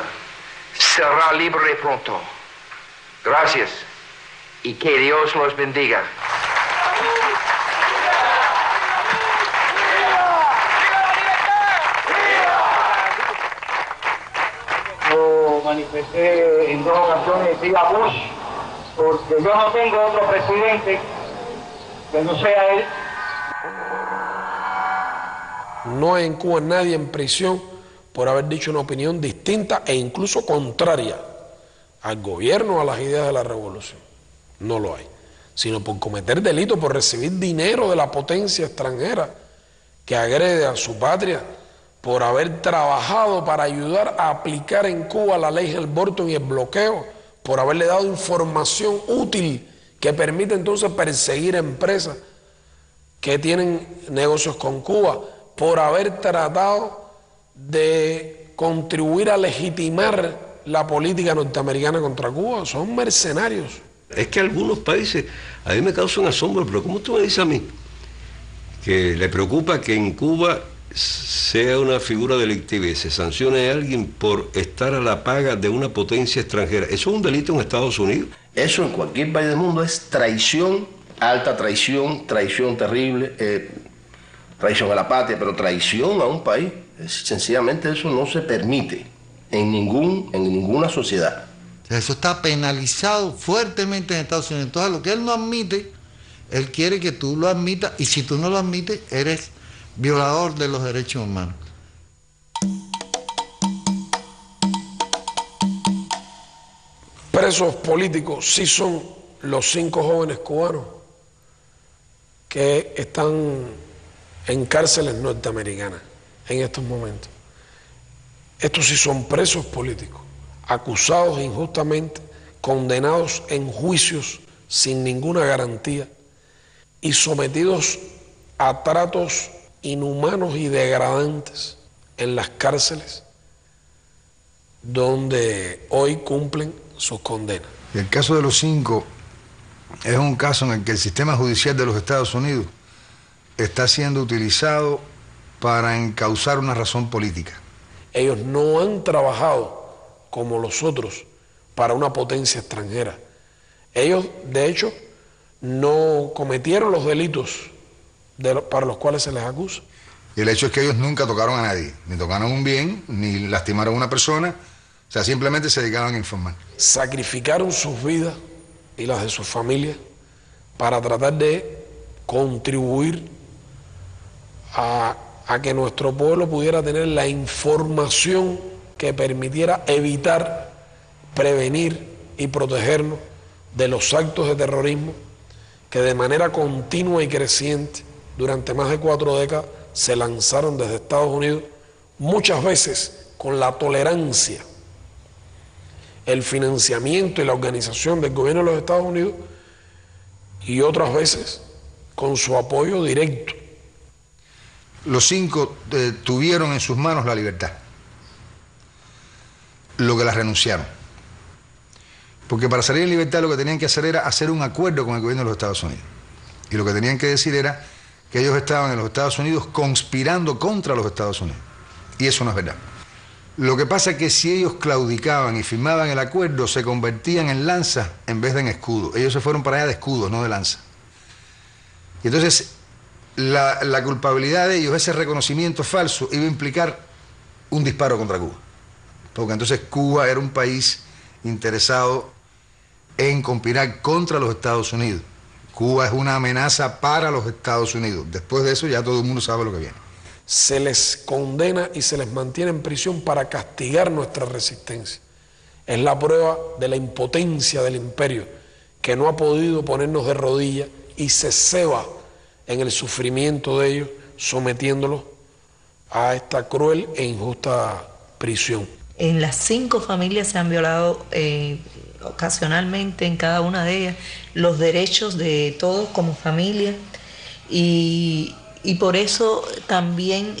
será libre pronto. Gracias. Y que Dios los bendiga. Yo manifesté en 2 ocasiones sí a Bush, porque yo no tengo otro presidente que no sea él. No hay en Cuba nadie en prisión por haber dicho una opinión distinta e incluso contraria al gobierno o a las ideas de la revolución. No lo hay, sino por cometer delitos, por recibir dinero de la potencia extranjera que agrede a su patria, por haber trabajado para ayudar a aplicar en Cuba la ley Helms-Burton y el bloqueo, por haberle dado información útil que permite entonces perseguir empresas que tienen negocios con Cuba, por haber tratado de contribuir a legitimar la política norteamericana contra Cuba. Son mercenarios. Es que algunos países a mí me causan asombro, pero ¿cómo tú me dices a mí que le preocupa que en Cuba sea una figura delictiva y se sancione a alguien por estar a la paga de una potencia extranjera? ¿Eso es un delito en Estados Unidos? Eso en cualquier país del mundo es traición, alta traición, traición terrible, traición a la patria, pero traición a un país. Sencillamente eso no se permite en ninguna sociedad. O sea, eso está penalizado fuertemente en Estados Unidos. Entonces, lo que él no admite, él quiere que tú lo admitas, y si tú no lo admites, eres violador de los derechos humanos. Presos políticos sí son los 5 jóvenes cubanos que están en cárceles norteamericanas en estos momentos. Estos sí son presos políticos, acusados injustamente, condenados en juicios sin ninguna garantía y sometidos a tratos inhumanos y degradantes en las cárceles donde hoy cumplen sus condenas. El caso de los 5 es un caso en el que el sistema judicial de los Estados Unidos está siendo utilizado para encauzar una razón política. Ellos no han trabajado como los otros para una potencia extranjera. Ellos, de hecho, no cometieron los delitos para los cuales se les acusa. Y el hecho es que ellos nunca tocaron a nadie, ni tocaron un bien, ni lastimaron a una persona, o sea, simplemente se dedicaban a informar. Sacrificaron sus vidas y las de sus familias para tratar de contribuir a que nuestro pueblo pudiera tener la información que permitiera evitar, prevenir y protegernos de los actos de terrorismo que de manera continua y creciente durante más de 4 décadas se lanzaron desde Estados Unidos, muchas veces con la tolerancia, el financiamiento y la organización del gobierno de los Estados Unidos, y otras veces con su apoyo directo. Los 5 tuvieron en sus manos la libertad, lo que la renunciaron. Porque para salir en libertad lo que tenían que hacer era hacer un acuerdo con el gobierno de los Estados Unidos. Y lo que tenían que decir era que ellos estaban en los Estados Unidos conspirando contra los Estados Unidos. Y eso no es verdad. Lo que pasa es que si ellos claudicaban y firmaban el acuerdo, se convertían en lanzas en vez de en escudos. Ellos se fueron para allá de escudos, no de lanzas. Y entonces la culpabilidad de ellos, ese reconocimiento falso, iba a implicar un disparo contra Cuba. Porque entonces Cuba era un país interesado en conspirar contra los Estados Unidos. Cuba es una amenaza para los Estados Unidos. Después de eso ya todo el mundo sabe lo que viene. Se les condena y se les mantiene en prisión para castigar nuestra resistencia. Es la prueba de la impotencia del imperio, que no ha podido ponernos de rodillas y se ceba en el sufrimiento de ellos, sometiéndolos a esta cruel e injusta prisión. En las 5 familias se han violado ocasionalmente, en cada una de ellas, los derechos de todos como familia, y por eso también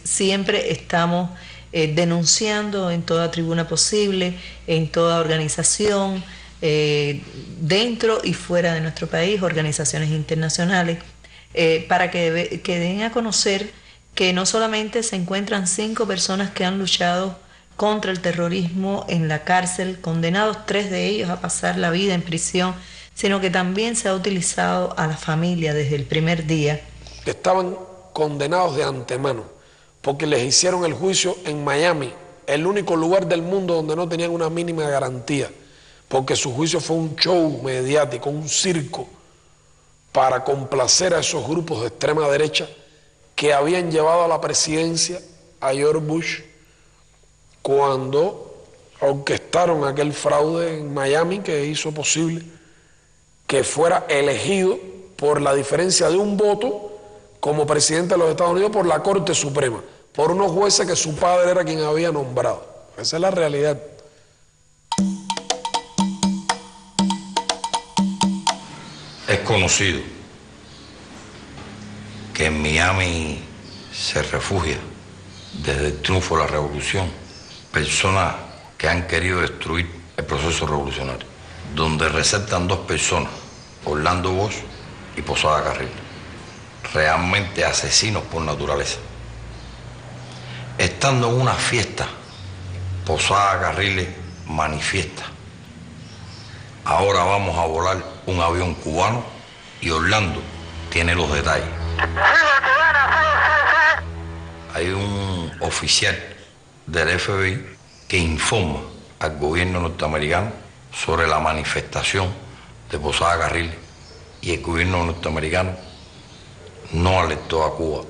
siempre estamos denunciando en toda tribuna posible, en toda organización, dentro y fuera de nuestro país, organizaciones internacionales, para que den a conocer que no solamente se encuentran 5 personas que han luchado contra el terrorismo en la cárcel, condenados 3 de ellos a pasar la vida en prisión, sino que también se ha utilizado a la familia desde el primer día. Estaban condenados de antemano, porque les hicieron el juicio en Miami, el único lugar del mundo donde no tenían una mínima garantía, porque su juicio fue un show mediático, un circo, para complacer a esos grupos de extrema derecha que habían llevado a la presidencia a George Bush cuando orquestaron aquel fraude en Miami que hizo posible que fuera elegido por la diferencia de un voto como presidente de los Estados Unidos por la Corte Suprema, por unos jueces que su padre era quien había nombrado. Esa es la realidad. Es conocido que en Miami se refugia desde el triunfo de la revolución personas que han querido destruir el proceso revolucionario, donde resaltan 2 personas, Orlando Bosch y Posada Carril, realmente asesinos por naturaleza. Estando en una fiesta, Posada Carril manifiesta: ahora vamos a volar un avión cubano, y Orlando tiene los detalles. Hay un oficial del FBI que informa al gobierno norteamericano sobre la manifestación de Posada Carriles y el gobierno norteamericano no alertó a Cuba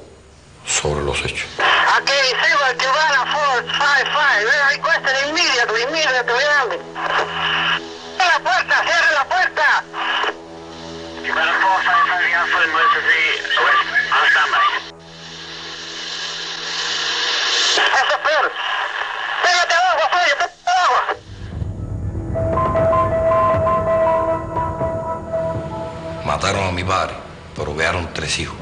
sobre los hechos. Aquí Silver Cubana 455, very requested immediately, ¡Cierre la puerta, cierre la puerta! Cubana 455, ya fue emergency, west, on standby. Eso es peor. Pégate agua, Fabio, pégate agua. Mataron a mi padre, pero quedaron 3 hijos.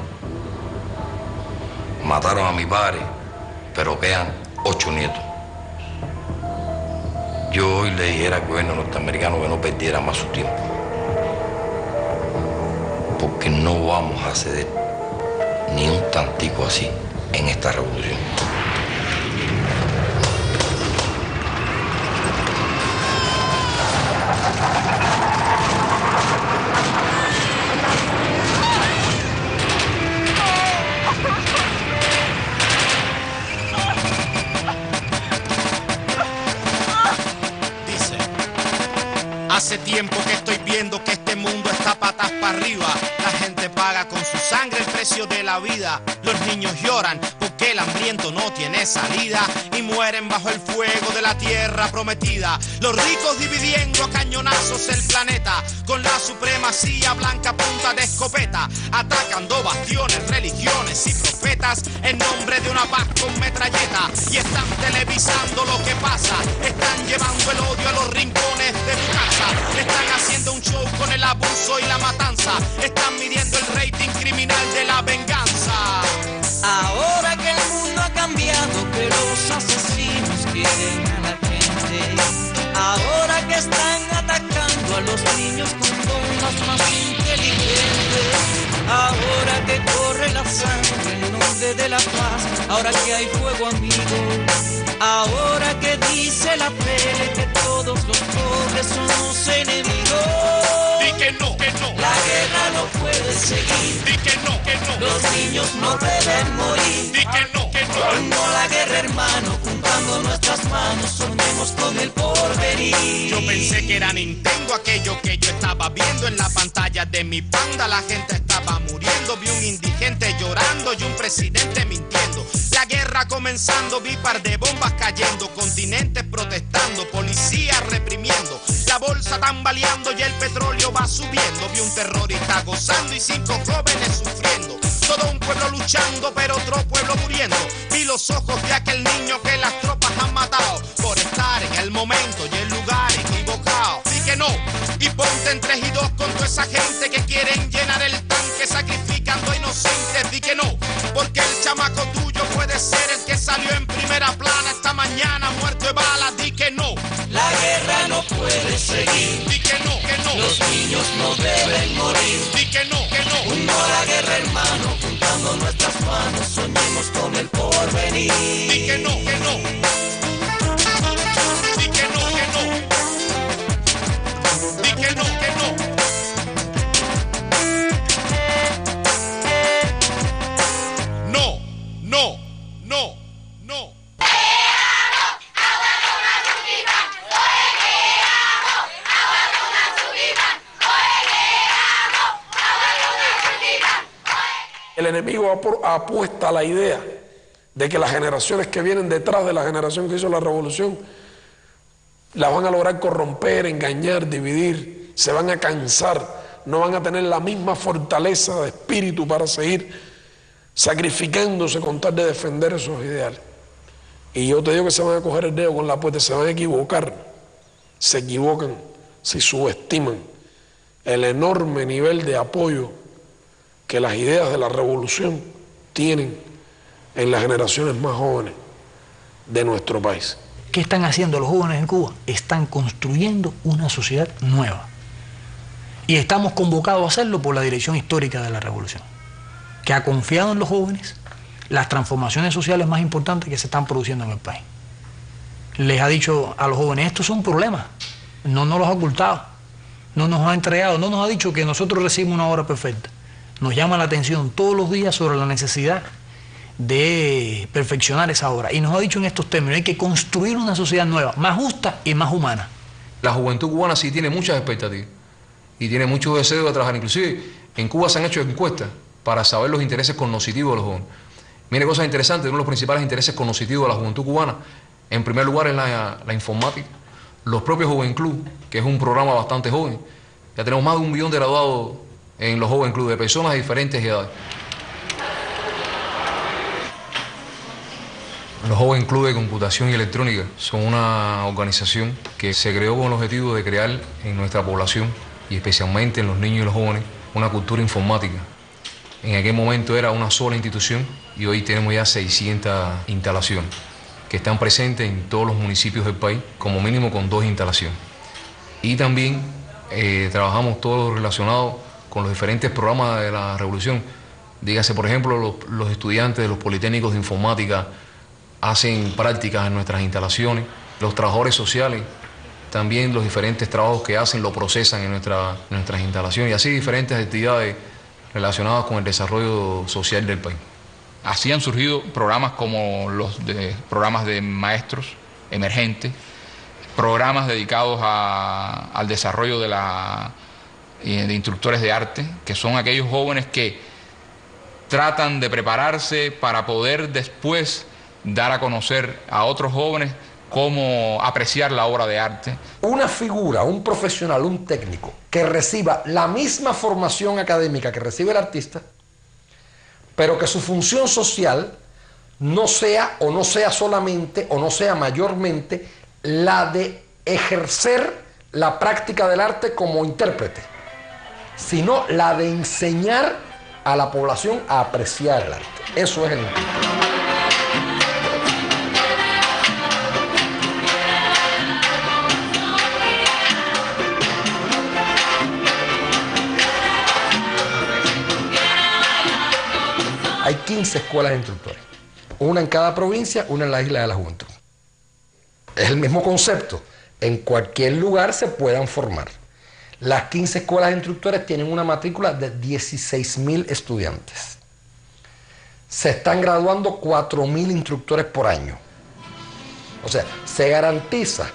Mataron a mi padre, pero quedan 8 nietos. Yo hoy le dijera al gobierno norteamericano que no perdiera más su tiempo, porque no vamos a ceder ni un tantico así en esta revolución. Hace tiempo que estoy viendo que este mundo está patas para arriba. La gente paga con su sangre el precio de la vida. Los niños lloran porque el hambriento no tiene salida y mueren bajo el fuego de la tierra prometida. Los ricos dividiendo a cañonazos el planeta con la supremacía blanca a punta de escopeta, atacando bastiones, religiones y profetas en nombre de una paz con metralleta. Y están televisando lo que pasa, están llevando el odio a los rincones de tu casa. Están haciendo un show con el abuso y la matanza. Están midiendo el rating criminal de la venganza. Ahora que el mundo ha cambiado, que los asesinos quieren a la gente. Ahora que están atacando a los niños con bombas más inteligentes. Ahora que corre la sangre en nombre de la paz. Ahora que hay fuego amigo. Ahora que dice la fe que todos los pobres somos enemigos. Di que no, que no. La guerra no puede seguir. Di que no, que no. Los niños no deben morir. Di que no, que no. No la guerra, hermano, juntando nuestras manos, soñemos con el porvenir. Yo pensé que era Nintendo aquello que yo estaba viendo en la pantalla de mi Panda. La gente estaba muriendo, vi un indigente llorando y un presidente mintiendo. La guerra comenzando, vi par de bombas cayendo, continentes protestando, policías reprimiendo, la bolsa tambaleando y el petróleo va subiendo. Vi un terrorista gozando y 5 jóvenes sufriendo. Todo un pueblo luchando, pero otro pueblo muriendo. Vi los ojos de aquel niño que las tropas han matado por estar en el momento y el lugar equivocado. Di que no, y ponte en 3 y 2 con toda esa gente que quieren llenar el tanque sacrificando a inocentes. Di que no, porque el chamaco tuyo puede ser el que salió en primera plana esta mañana muerto de bala. Di que no, la guerra no puede seguir. Di que no, que no. Los niños no deben morir. Di que no, que no. No la guerra, hermano, juntando nuestras manos, soñemos con el porvenir. Di que no, que no. Di que no, que no. Di que no, que no. No, no, no, no. El enemigo apuesta a la idea de que las generaciones que vienen detrás de la generación que hizo la revolución la van a lograr corromper, engañar, dividir, se van a cansar, no van a tener la misma fortaleza de espíritu para seguir sacrificándose con tal de defender esos ideales. Y yo te digo que se van a coger el dedo con la puerta, se van a equivocar, se equivocan si subestiman el enorme nivel de apoyo que las ideas de la revolución tienen en las generaciones más jóvenes de nuestro país. ¿Qué están haciendo los jóvenes en Cuba? Están construyendo una sociedad nueva. Y estamos convocados a hacerlo por la dirección histórica de la revolución, que ha confiado en los jóvenes las transformaciones sociales más importantes que se están produciendo en el país. Les ha dicho a los jóvenes, estos son problemas, no nos los ha ocultado, no nos ha entregado, no nos ha dicho que nosotros recibimos una obra perfecta. Nos llama la atención todos los días sobre la necesidad de perfeccionar esa obra. Y nos ha dicho en estos términos, hay que construir una sociedad nueva, más justa y más humana. La juventud cubana sí tiene muchas expectativas y tiene mucho deseo de trabajar. Inclusive en Cuba se han hecho encuestas para saber los intereses cognitivos de los jóvenes. Mire cosas interesantes, uno de los principales intereses cognitivos de la juventud cubana, en primer lugar es la informática. Los propios Joven Club, que es un programa bastante joven, ya tenemos más de 1 millón de graduados en los Joven Club, de personas de diferentes edades. Los Joven Club de Computación y Electrónica son una organización que se creó con el objetivo de crear en nuestra población, y especialmente en los niños y los jóvenes, una cultura informática. En aquel momento era una sola institución y hoy tenemos ya 600 instalaciones que están presentes en todos los municipios del país, como mínimo con 2 instalaciones. Y también trabajamos todo relacionado con los diferentes programas de la revolución. Dígase, por ejemplo, los estudiantes de los politécnicos de informática hacen prácticas en nuestras instalaciones, los trabajadores sociales, también los diferentes trabajos que hacen lo procesan en nuestras instalaciones, y así diferentes actividades relacionadas con el desarrollo social del país. Así han surgido programas como programas de maestros emergentes, programas dedicados al desarrollo de instructores de arte, que son aquellos jóvenes que tratan de prepararse para poder después dar a conocer a otros jóvenes cómo apreciar la obra de arte. Una figura, un profesional, un técnico que reciba la misma formación académica que recibe el artista, pero que su función social no sea solamente o no sea mayormente la de ejercer la práctica del arte como intérprete, sino la de enseñar a la población a apreciar el arte. Eso es el intento. Hay 15 escuelas de instructores, una en cada provincia, una en la Isla de la Juventud. Es el mismo concepto, en cualquier lugar se puedan formar. Las 15 escuelas de instructores tienen una matrícula de 16.000 estudiantes. Se están graduando 4.000 instructores por año. O sea, se garantiza,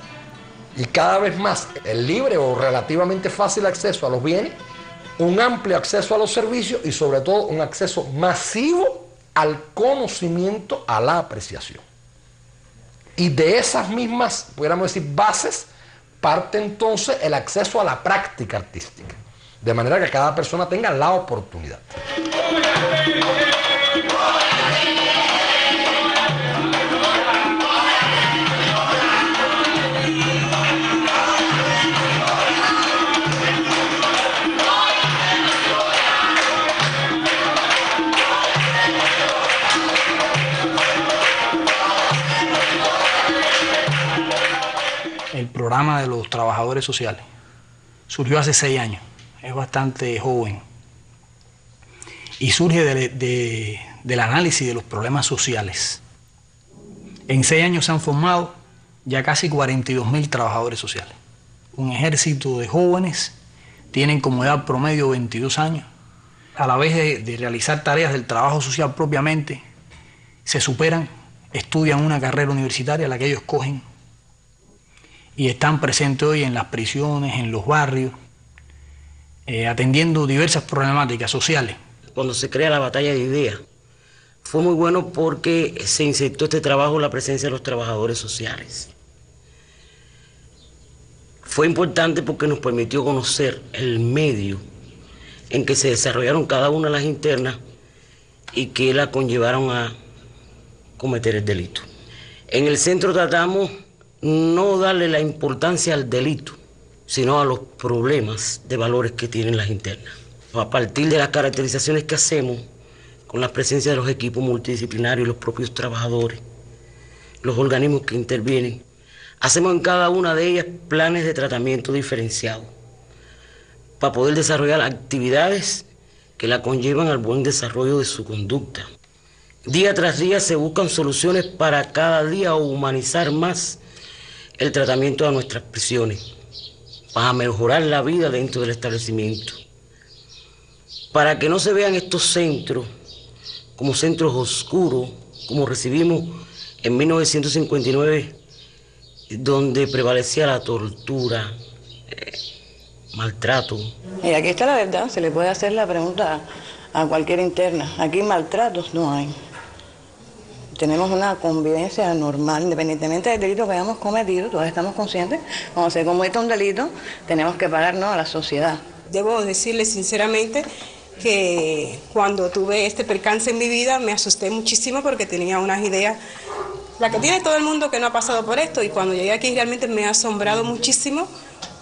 y cada vez más, el libre o relativamente fácil acceso a los bienes, un amplio acceso a los servicios y sobre todo un acceso masivo al conocimiento, a la apreciación. Y de esas mismas, pudiéramos decir, bases, parte entonces el acceso a la práctica artística, de manera que cada persona tenga la oportunidad. El programa de los trabajadores sociales surgió hace 6 años, es bastante joven y surge del análisis de los problemas sociales. En 6 años se han formado ya casi 42.000 trabajadores sociales. Un ejército de jóvenes, tienen como edad promedio 22 años. A la vez de realizar tareas del trabajo social propiamente, se superan, estudian una carrera universitaria, la que ellos cogen, y están presentes hoy en las prisiones, en los barrios, atendiendo diversas problemáticas sociales. Cuando se crea la batalla de ideas, fue muy bueno porque se insertó este trabajo la presencia de los trabajadores sociales. Fue importante porque nos permitió conocer el medio en que se desarrollaron cada una de las internas y que la conllevaron a cometer el delito. En el centro tratamos no darle la importancia al delito, sino a los problemas de valores que tienen las internas. A partir de las caracterizaciones que hacemos, con la presencia de los equipos multidisciplinarios, los propios trabajadores, los organismos que intervienen, hacemos en cada una de ellas planes de tratamiento diferenciados para poder desarrollar actividades que la conllevan al buen desarrollo de su conducta. Día tras día se buscan soluciones para cada día humanizar más el tratamiento de nuestras prisiones, para mejorar la vida dentro del establecimiento, para que no se vean estos centros como centros oscuros, como recibimos en 1959, donde prevalecía la tortura, maltrato. Y aquí está la verdad, se le puede hacer la pregunta a cualquier interna. Aquí maltratos no hay. Tenemos una convivencia normal, independientemente del delito que hayamos cometido, todos estamos conscientes, cuando se comete un delito, tenemos que pagarnos a la sociedad. Debo decirle sinceramente que cuando tuve este percance en mi vida me asusté muchísimo porque tenía unas ideas, la que tiene todo el mundo que no ha pasado por esto, y cuando llegué aquí realmente me ha asombrado muchísimo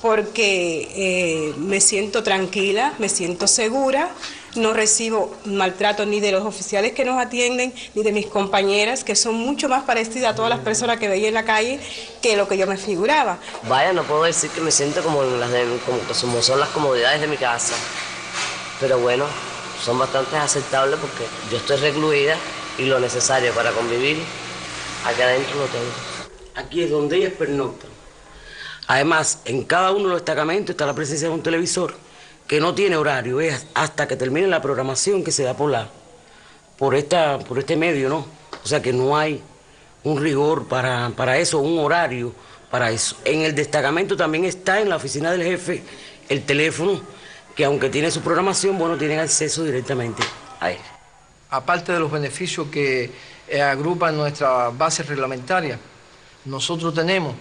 porque me siento tranquila, me siento segura, no recibo maltrato ni de los oficiales que nos atienden, ni de mis compañeras, que son mucho más parecidas a todas las personas que veía en la calle que lo que yo me figuraba. Vaya, no puedo decir que me siento como son las comodidades de mi casa, pero bueno, son bastante aceptables porque yo estoy recluida y lo necesario para convivir aquí adentro lo tengo. Aquí es donde ellas pernoctan. Además, en cada uno de los destacamentos está la presencia de un televisor que no tiene horario, es hasta que termine la programación que se da por este medio, ¿no? O sea que no hay un rigor para eso, un horario para eso. En el destacamento también está en la oficina del jefe el teléfono, que aunque tiene su programación, bueno, tienen acceso directamente a él. Aparte de los beneficios que agrupan nuestra base reglamentaria, nosotros tenemos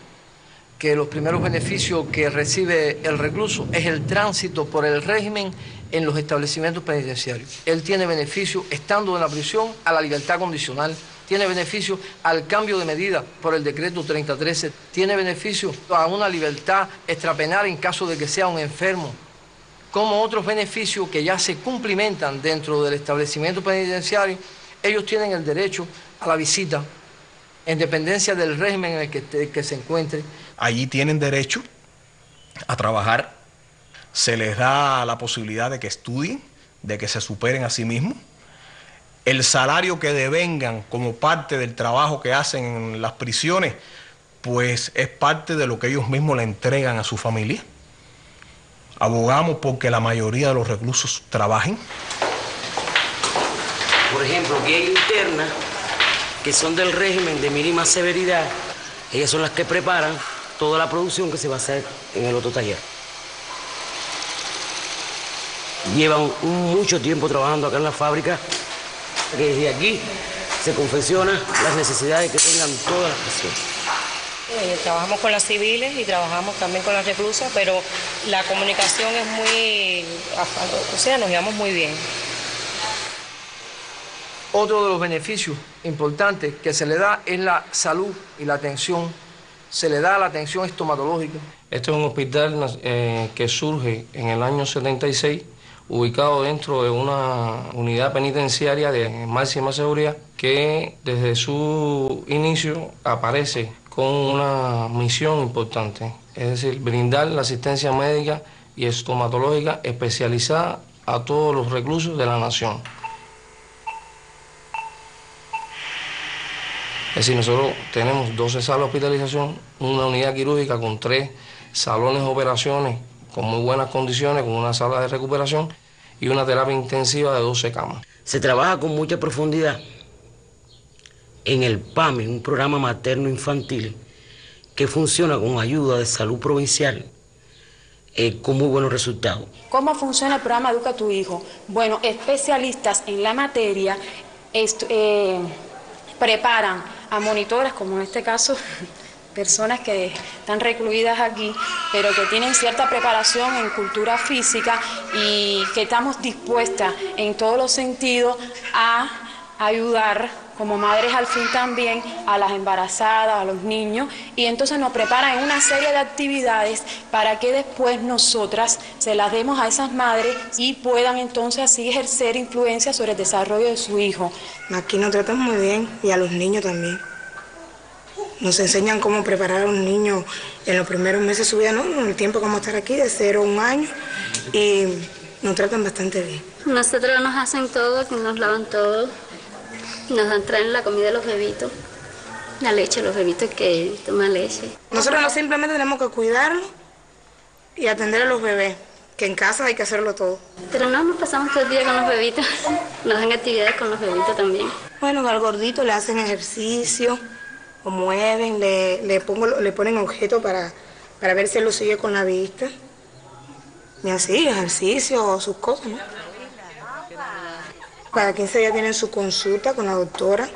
que los primeros beneficios que recibe el recluso es el tránsito por el régimen en los establecimientos penitenciarios. Él tiene beneficio estando en la prisión a la libertad condicional, tiene beneficio al cambio de medida por el decreto 3013, tiene beneficio a una libertad extrapenal en caso de que sea un enfermo, como otros beneficios que ya se cumplimentan dentro del establecimiento penitenciario. Ellos tienen el derecho a la visita, en dependencia del régimen en el que se encuentre. Allí tienen derecho a trabajar, se les da la posibilidad de que estudien, de que se superen a sí mismos. El salario que devengan como parte del trabajo que hacen en las prisiones, pues es parte de lo que ellos mismos le entregan a su familia. Abogamos porque la mayoría de los reclusos trabajen. Por ejemplo, aquí hay internas que son del régimen de mínima severidad. Ellas son las que preparan toda la producción que se va a hacer en el otro taller. Llevan mucho tiempo trabajando acá en la fábrica, que desde aquí se confeccionan las necesidades que tengan todas las prisiones. Trabajamos con las civiles y trabajamos también con las reclusas, pero la comunicación es muy... O sea, nos llevamos muy bien. Otro de los beneficios importantes que se le da es la salud y la atención. Se le da la atención estomatológica. Este es un hospital que surge en el año 76, ubicado dentro de una unidad penitenciaria de máxima seguridad, que desde su inicio aparece con una misión importante, es decir, brindar la asistencia médica y estomatológica especializada a todos los reclusos de la nación. Es decir, nosotros tenemos 12 salas de hospitalización, una unidad quirúrgica con 3 salones de operaciones con muy buenas condiciones, con una sala de recuperación y una terapia intensiva de 12 camas. Se trabaja con mucha profundidad en el PAMI, un programa materno-infantil que funciona con ayuda de salud provincial con muy buenos resultados. ¿Cómo funciona el programa Educa a tu Hijo? Bueno, especialistas en la materia preparan a monitoras, como en este caso, personas que están recluidas aquí, pero que tienen cierta preparación en cultura física y que estamos dispuestas en todos los sentidos a ayudar como madres al fin también a las embarazadas, a los niños, y entonces nos preparan en una serie de actividades para que después nosotras se las demos a esas madres y puedan entonces así ejercer influencia sobre el desarrollo de su hijo. Aquí nos tratan muy bien y a los niños también. Nos enseñan cómo preparar a un niño en los primeros meses de su vida, ¿no? En el tiempo que vamos a estar aquí, de 0 a 1 año, y nos tratan bastante bien. Nosotros nos hacen todo, nos lavan todo. Nos traen la comida a los bebitos, la leche, los bebitos que toman leche. Nosotros no simplemente tenemos que cuidarlos y atender a los bebés, que en casa hay que hacerlo todo. Pero no nos pasamos todo el día con los bebitos. Nos dan actividades con los bebitos también. Bueno, al gordito le hacen ejercicio, o mueven, le ponen objetos para ver si él lo sigue con la vista. Y así, ejercicio o sus cosas, ¿no? Cada 15 días tienen su consulta con la doctora.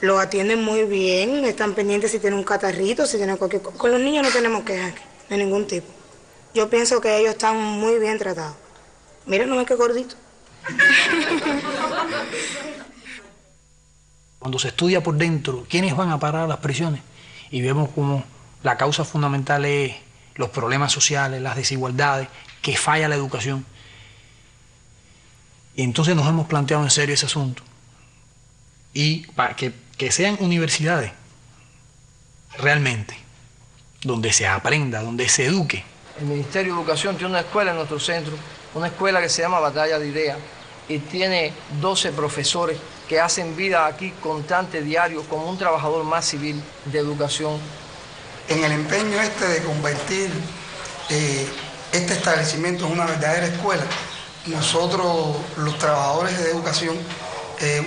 Lo atienden muy bien, están pendientes si tiene un catarrito, si tiene cualquier cosa. Con los niños no tenemos quejas de ningún tipo. Yo pienso que ellos están muy bien tratados. Mira, no ves qué gordito. Cuando se estudia por dentro quiénes van a parar a las prisiones y vemos como la causa fundamental es los problemas sociales, las desigualdades, que falla la educación. Y entonces nos hemos planteado en serio ese asunto. Y para que sean universidades realmente, donde se aprenda, donde se eduque. El Ministerio de Educación tiene una escuela en nuestro centro, una escuela que se llama Batalla de Ideas, y tiene 12 profesores que hacen vida aquí constante, diario, como un trabajador más civil de educación. En el empeño de convertir este establecimiento en una verdadera escuela, nosotros, los trabajadores de educación,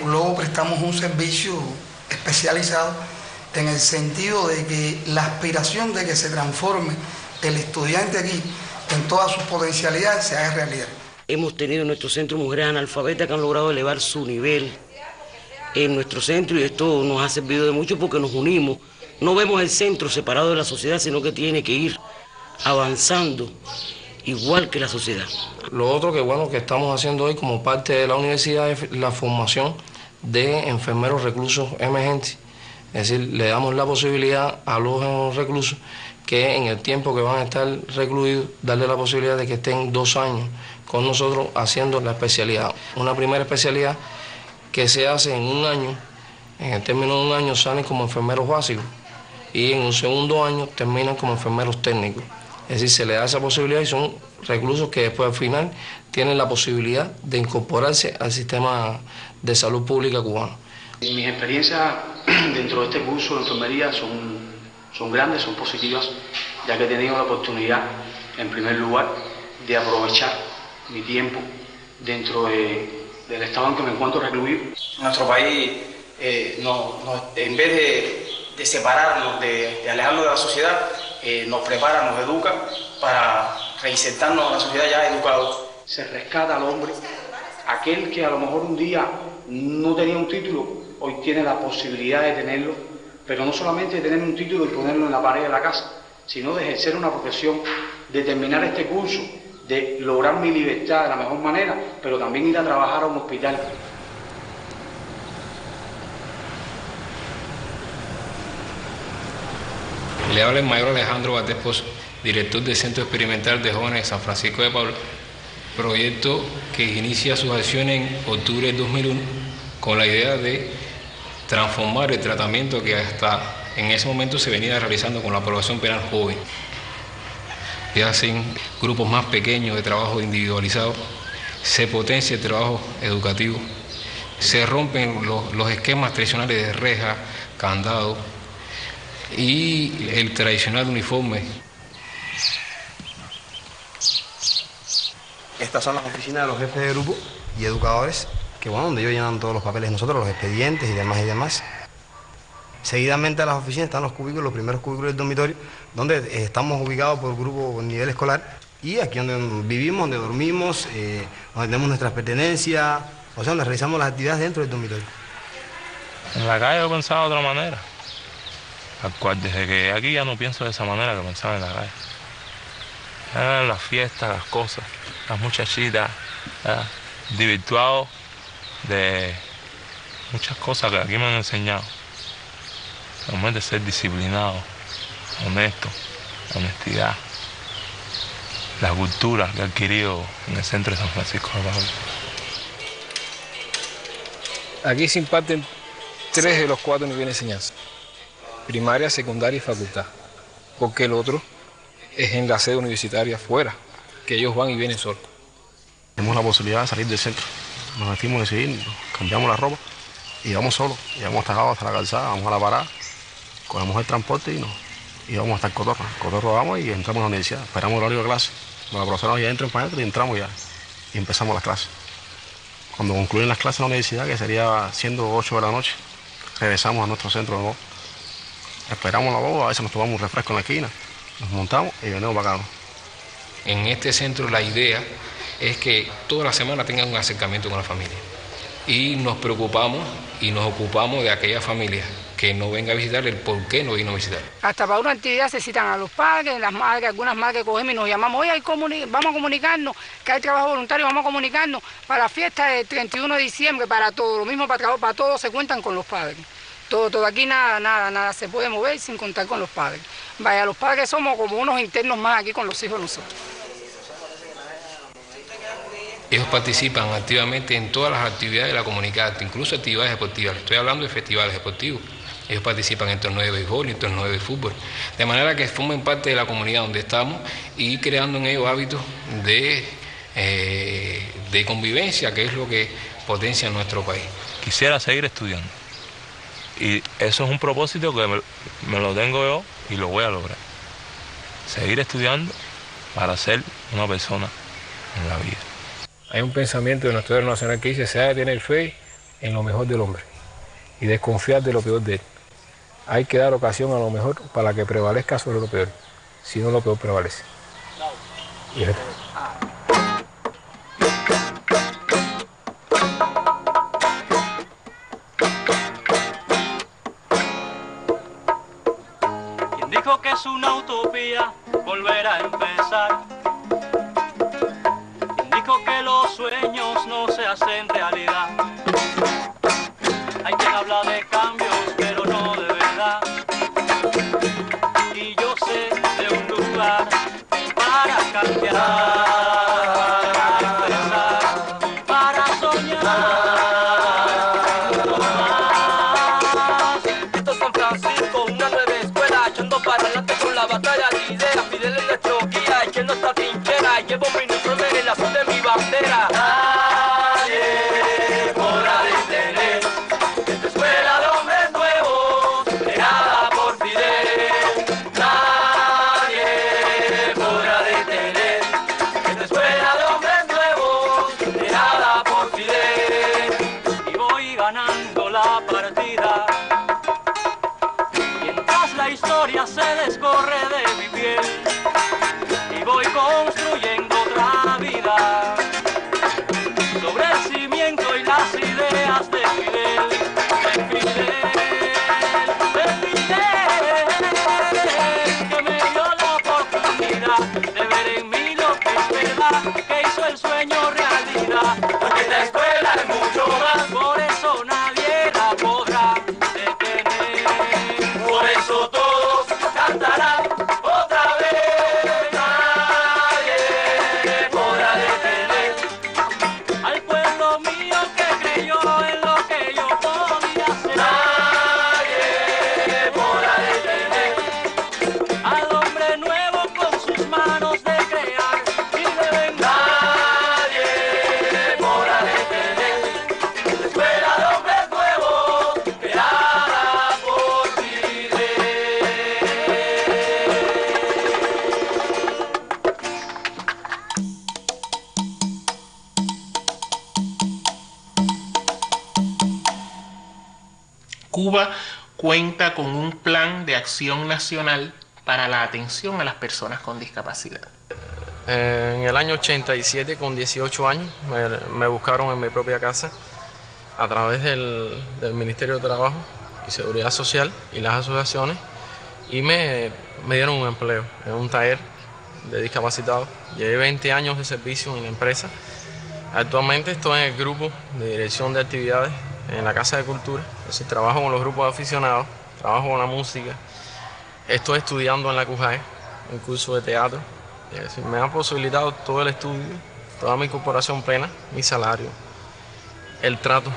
luego prestamos un servicio especializado en el sentido de que la aspiración de que se transforme el estudiante aquí en todas sus potencialidades se haga realidad. Hemos tenido en nuestro centro mujeres analfabetas que han logrado elevar su nivel en nuestro centro, y esto nos ha servido de mucho porque nos unimos. No vemos el centro separado de la sociedad, sino que tiene que ir avanzando igual que la sociedad. Lo otro que bueno que estamos haciendo hoy como parte de la universidad es la formación de enfermeros reclusos emergentes. Es decir, le damos la posibilidad a los reclusos que en el tiempo que van a estar recluidos, darle la posibilidad de que estén 2 años con nosotros haciendo la especialidad. Una primera especialidad que se hace en 1 año, en el término de 1 año salen como enfermeros básicos y en un segundo año terminan como enfermeros técnicos. Es decir, se le da esa posibilidad y son reclusos que después al final tienen la posibilidad de incorporarse al sistema de salud pública cubano. Mis experiencias dentro de este curso de enfermería son grandes, son positivas, ya que he tenido la oportunidad, en primer lugar, de aprovechar mi tiempo dentro del estado en que me encuentro recluido. Nuestro país, en vez de separarnos, de alejarnos de la sociedad, nos prepara, nos educa para reinsertarnos en la sociedad ya educados. Se rescata al hombre, aquel que a lo mejor un día no tenía un título, hoy tiene la posibilidad de tenerlo, pero no solamente de tener un título y ponerlo en la pared de la casa, sino de ejercer una profesión, de terminar este curso, de lograr mi libertad de la mejor manera, pero también ir a trabajar a un hospital. Le habla el mayor Alejandro Valdés Pozo, director del Centro Experimental de Jóvenes de San Francisco de Paula, proyecto que inicia sus acciones en octubre del 2001 con la idea de transformar el tratamiento que hasta en ese momento se venía realizando con la población penal joven. Se hacen grupos más pequeños de trabajo individualizado, se potencia el trabajo educativo, se rompen los esquemas tradicionales de reja, candado y el tradicional uniforme. Estas son las oficinas de los jefes de grupo y educadores, que bueno, donde ellos llenan todos los papeles nosotros, los expedientes y demás. Seguidamente a las oficinas están los cubículos, los primeros cubículos del dormitorio, donde estamos ubicados por grupo, por nivel escolar, y aquí donde vivimos, donde dormimos, donde tenemos nuestras pertenencias, o sea, donde realizamos las actividades dentro del dormitorio. En la calle yo pensaba de otra manera, al cual desde que aquí ya no pienso de esa manera que pensaba en la calle. Eran las fiestas, las cosas, las muchachitas, divirtuados de muchas cosas que aquí me han enseñado. Realmente ser disciplinado, honesto, honestidad, la cultura que he adquirido en el centro de San Francisco de Paula. Aquí se imparten 3 de los 4 niveles de enseñanza: primaria, secundaria y facultad, porque el otro es en la sede universitaria afuera, que ellos van y vienen solos. Tenemos la posibilidad de salir del centro, nos vestimos, decidimos, cambiamos la ropa y vamos solos, llegamos hasta acá, hasta la calzada, vamos a la parada, cogemos el transporte y vamos hasta el Cotorro. Cotorro vamos y entramos a la universidad, esperamos el horario de clase, la profesora nos ya entra para adentro y entramos ya y empezamos las clases. Cuando concluyen las clases en la universidad, que sería siendo 8 de la noche, regresamos a nuestro centro de golf. Esperamos la boda, a veces nos tomamos un refresco en la esquina, nos montamos y venimos para acá. En este centro la idea es que toda la semana tengan un acercamiento con la familia. Y nos preocupamos y nos ocupamos de aquella familia que no venga a visitar, el por qué no vino a visitar. Hasta para una actividad se citan a los padres, las madres, algunas madres cogemos y nos llamamos, oye, vamos a comunicarnos, que hay trabajo voluntario, vamos a comunicarnos para la fiesta del 31 de diciembre, para todo, lo mismo para todos se cuentan con los padres. Todo, aquí nada se puede mover sin contar con los padres. Vaya, los padres somos como unos internos más aquí con los hijos de nosotros. Ellos participan activamente en todas las actividades de la comunidad, incluso actividades deportivas. Estoy hablando de festivales deportivos. Ellos participan en torneos de béisbol y en torneos de fútbol. De manera que formen parte de la comunidad donde estamos y creando en ellos hábitos de convivencia, que es lo que potencia nuestro país. Quisiera seguir estudiando. Y eso es un propósito que me lo tengo yo y lo voy a lograr. Seguir estudiando para ser una persona en la vida. Hay un pensamiento de nuestro héroe nacional que dice: se ha de tener fe en lo mejor del hombre y desconfiar de lo peor de él. Hay que dar ocasión a lo mejor para que prevalezca sobre lo peor, si no lo peor prevalece. Quien dijo que es una utopía volver a empezar. Quien dijo que los sueños no se hacen realidad. Hay quien habla de cambios, pero no de verdad. Y yo sé de un lugar para cambiar, para empezar, para soñar mucho más. Esto es San Francisco, una nueva escuela, echando para adelante con la batalla de ideas. Fidel es nuestro guía, echando nuestra trinchera. Llevo mi uniforme en el azul de mi bandera. Nadie podrá detener esta escuela de hombres nuevos, creada por Fidel. Nadie podrá detener esta escuela de hombres nuevos, creada por Fidel. Y voy ganando la partida, mientras la historia se descorre de mi piel. Y voy construyendo otra vida sobre el cimiento y las ideas de Fidel, de Fidel, de Fidel, que me dio la oportunidad de ver en mí lo que es verdad, que hizo el sueño realidad, porque esta escuela es mucho más, por eso nadie la podrá detener, por eso todos cantarán otra vez. Nadie podrá detener al pueblo mío que creyó en lo que yo podía hacer. Nadie podrá detener al hombre nuevo con sus manos de crear y de vengar. Nadie podrá detener la escuela de hombres nuevos creada por Fidel. Cuba cuenta con un plan de acción nacional para la atención a las personas con discapacidad. En el año 87, con 18 años, me buscaron en mi propia casa a través del Ministerio de Trabajo y Seguridad Social y las asociaciones y me dieron un empleo en un taller de discapacitados. Llevé 20 años de servicio en la empresa. Actualmente estoy en el grupo de dirección de actividades en la Casa de Cultura. Es decir, trabajo con los grupos de aficionados, trabajo con la música. Estoy estudiando en la CUJAE, un curso de teatro. Es decir, me han posibilitado todo el estudio, toda mi incorporación plena, mi salario, el trato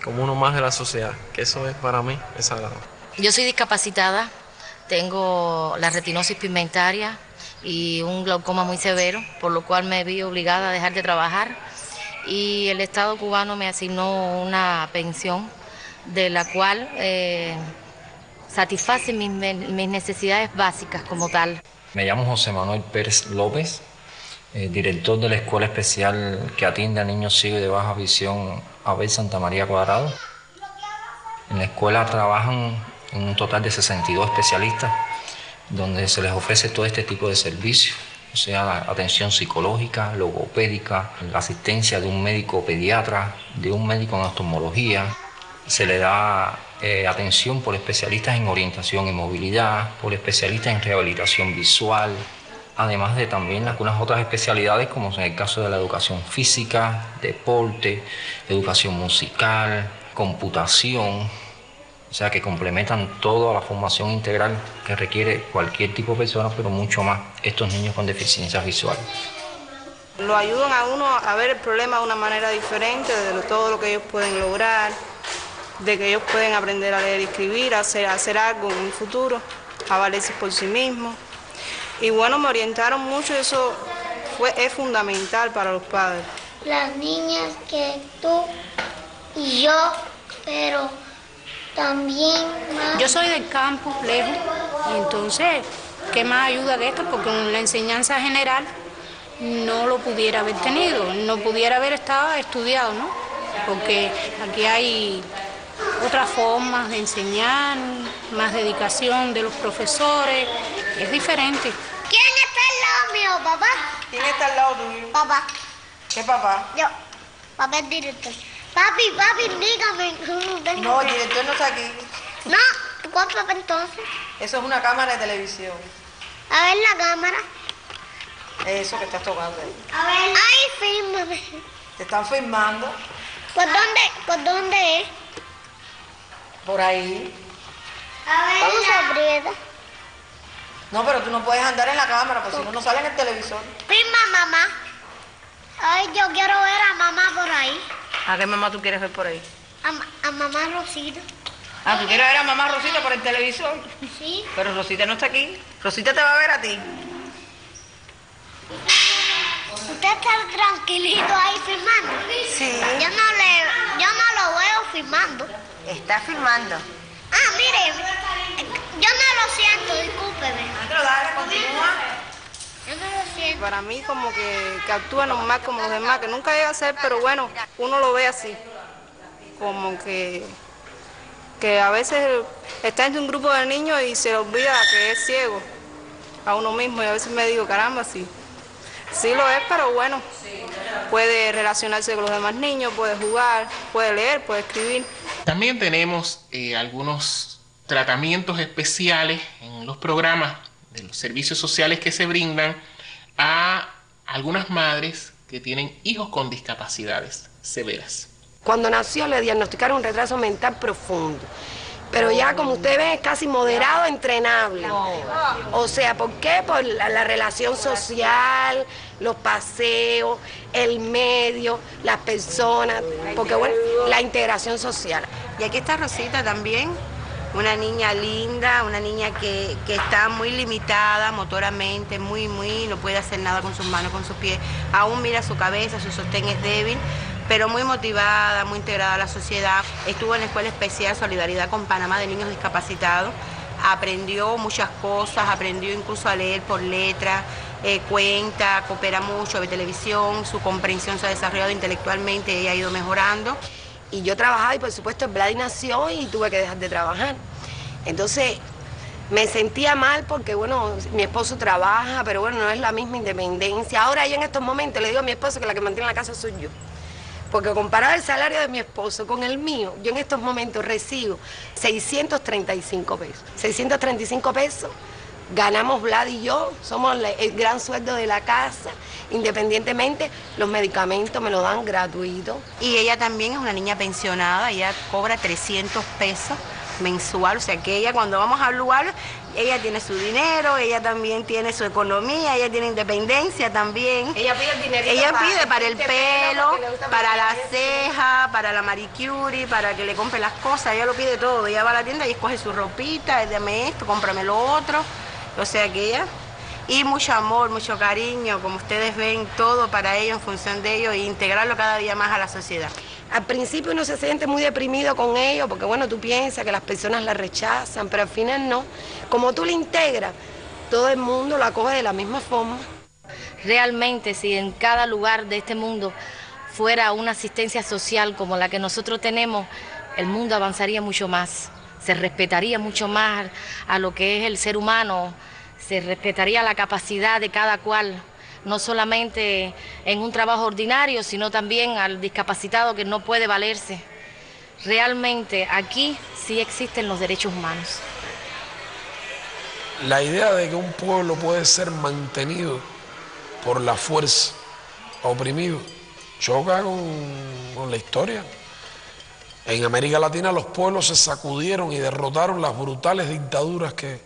como uno más de la sociedad, que eso es para mí es sagrado. Yo soy discapacitada, tengo la retinosis pigmentaria y un glaucoma muy severo, por lo cual me vi obligada a dejar de trabajar y el Estado cubano me asignó una pensión de la cual satisface mis necesidades básicas como tal. Me llamo José Manuel Pérez López, director de la escuela especial que atiende a niños ciegos y de baja visión, Abel Santa María Cuadrado. En la escuela trabajan un total de 62 especialistas, donde se les ofrece todo este tipo de servicios, o sea, atención psicológica, logopédica, la asistencia de un médico pediatra, de un médico en oftalmología. Se le da atención por especialistas en orientación y movilidad, por especialistas en rehabilitación visual, además de también algunas otras especialidades como en el caso de la educación física, deporte, educación musical, computación, o sea que complementan toda la formación integral que requiere cualquier tipo de persona, pero mucho más estos niños con deficiencias visuales. Lo ayudan a uno a ver el problema de una manera diferente, de todo lo que ellos pueden lograr, de que ellos pueden aprender a leer y escribir, a hacer algo en un futuro, a valerse por sí mismos. Y bueno, me orientaron mucho y eso es fundamental para los padres. Las niñas que tú y yo, pero también más... Yo soy del campo, lejos, y entonces, ¿qué más ayuda de esto? Porque en la enseñanza general no lo pudiera haber tenido, no pudiera haber estado estudiado, ¿no? Porque aquí hay otras formas de enseñar, más dedicación de los profesores, es diferente. ¿Quién está al lado mío, papá? ¿Quién está al lado tuyo? Papá. ¿Qué papá? Yo. Papá es director. Papi, dígame. No, el director no está aquí. No, ¿tú cuál papá entonces? Eso es una cámara de televisión. A ver la cámara. Eso que estás tocando ahí. A ver. Ay, fírmame. Te están filmando. ¿Por dónde es? Por ahí. A ver. ¿Cómo se aprieta? No, pero tú no puedes andar en la cámara, porque si no, no sale en el televisor. Firma, mamá. Ay, yo quiero ver a mamá por ahí. ¿A qué mamá tú quieres ver por ahí? A mamá Rosita. Ah, ¿tú quieres ver a mamá Rosita por el televisor? Sí. Pero Rosita no está aquí. Rosita te va a ver a ti. ¿Usted está tranquilito ahí filmando? Sí. Yo no lo veo filmando. Está filmando. Ah, mire, yo no lo siento, discúlpeme. Pero dale, continúa. Yo no lo siento. Para mí como que actúa normal como los demás, que nunca llega a ser, pero bueno, uno lo ve así. Como que a veces está entre un grupo de niños y se le olvida que es ciego a uno mismo. Y a veces me digo, caramba, sí lo es, pero bueno, puede relacionarse con los demás niños, puede jugar, puede leer, puede escribir. También tenemos algunos tratamientos especiales en los programas de los servicios sociales que se brindan a algunas madres que tienen hijos con discapacidades severas. Cuando nació le diagnosticaron un retraso mental profundo, pero ya como usted ve es casi moderado, entrenable. O sea, ¿por qué? Por la relación social, los paseos, el medio, las personas, porque bueno, la integración social. Y aquí está Rosita también, una niña linda, una niña que está muy limitada motoramente, no puede hacer nada con sus manos, con sus pies. Aún mira su cabeza, su sostén es débil, pero muy motivada, muy integrada a la sociedad. Estuvo en la Escuela Especial Solidaridad con Panamá de Niños Discapacitados. Aprendió muchas cosas, aprendió incluso a leer por letra, cuenta, coopera mucho, ve televisión, su comprensión se ha desarrollado intelectualmente, ella ha ido mejorando. Y yo trabajaba y por supuesto Vladi nació y tuve que dejar de trabajar. Entonces me sentía mal porque bueno, mi esposo trabaja, pero bueno, no es la misma independencia. Ahora yo en estos momentos le digo a mi esposo que la que mantiene la casa soy yo. Porque comparado el salario de mi esposo con el mío, yo en estos momentos recibo 635 pesos. 635 pesos ganamos Vlad y yo, somos el gran sueldo de la casa. Independientemente, los medicamentos me lo dan gratuito. Y ella también es una niña pensionada, ella cobra 300 pesos mensual, o sea que ella cuando vamos a lugar, ella tiene su dinero, ella también tiene su economía, ella tiene independencia también. Ella pide el dinerito. Ella pide para el pelo, para la ceja, para la manicure, para que le compre las cosas, ella lo pide todo. Ella va a la tienda y escoge su ropita, dame esto, cómprame lo otro. O sea que ella, y mucho amor, mucho cariño, como ustedes ven, todo para ellos, en función de ellos, e integrarlo cada día más a la sociedad. Al principio uno se siente muy deprimido con ellos, porque bueno, tú piensas que las personas la rechazan, pero al final no. Como tú la integras, todo el mundo la coge de la misma forma. Realmente, si en cada lugar de este mundo fuera una asistencia social como la que nosotros tenemos, el mundo avanzaría mucho más, se respetaría mucho más a lo que es el ser humano, se respetaría la capacidad de cada cual, no solamente en un trabajo ordinario, sino también al discapacitado que no puede valerse. Realmente aquí sí existen los derechos humanos. La idea de que un pueblo puede ser mantenido por la fuerza, oprimido, choca con la historia. En América Latina los pueblos se sacudieron y derrotaron las brutales dictaduras que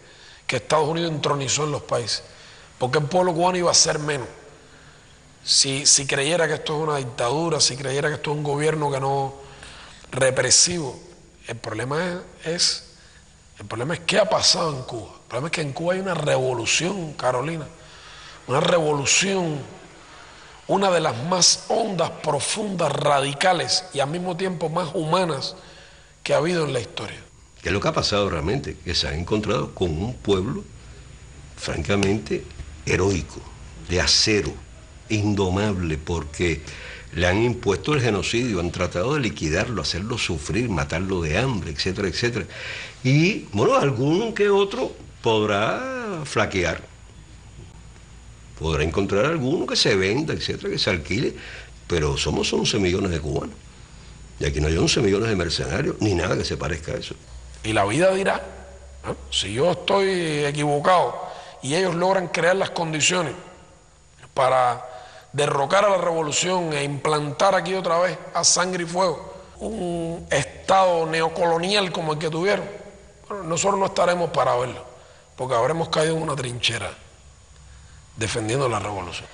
Estados Unidos entronizó en los países. ¿Por qué el pueblo cubano iba a ser menos? Si creyera que esto es una dictadura, si creyera que esto es un gobierno que no represivo. El problema es qué ha pasado en Cuba. El problema es que en Cuba hay una revolución, Carolina, una revolución, una de las más hondas, profundas, radicales y al mismo tiempo más humanas que ha habido en la historia. ¿Qué es lo que ha pasado realmente? Que se han encontrado con un pueblo francamente heroico, de acero, indomable, porque le han impuesto el genocidio, han tratado de liquidarlo, hacerlo sufrir, matarlo de hambre, etcétera, etcétera. Y, bueno, algún que otro podrá flaquear, podrá encontrar alguno que se venda, etcétera, que se alquile, pero somos 11 millones de cubanos. Y aquí no hay 11 millones de mercenarios, ni nada que se parezca a eso. Y la vida dirá, ¿no? Si yo estoy equivocado y ellos logran crear las condiciones para derrocar a la revolución e implantar aquí otra vez a sangre y fuego un estado neocolonial como el que tuvieron, bueno, nosotros no estaremos para verlo, porque habremos caído en una trinchera defendiendo la revolución.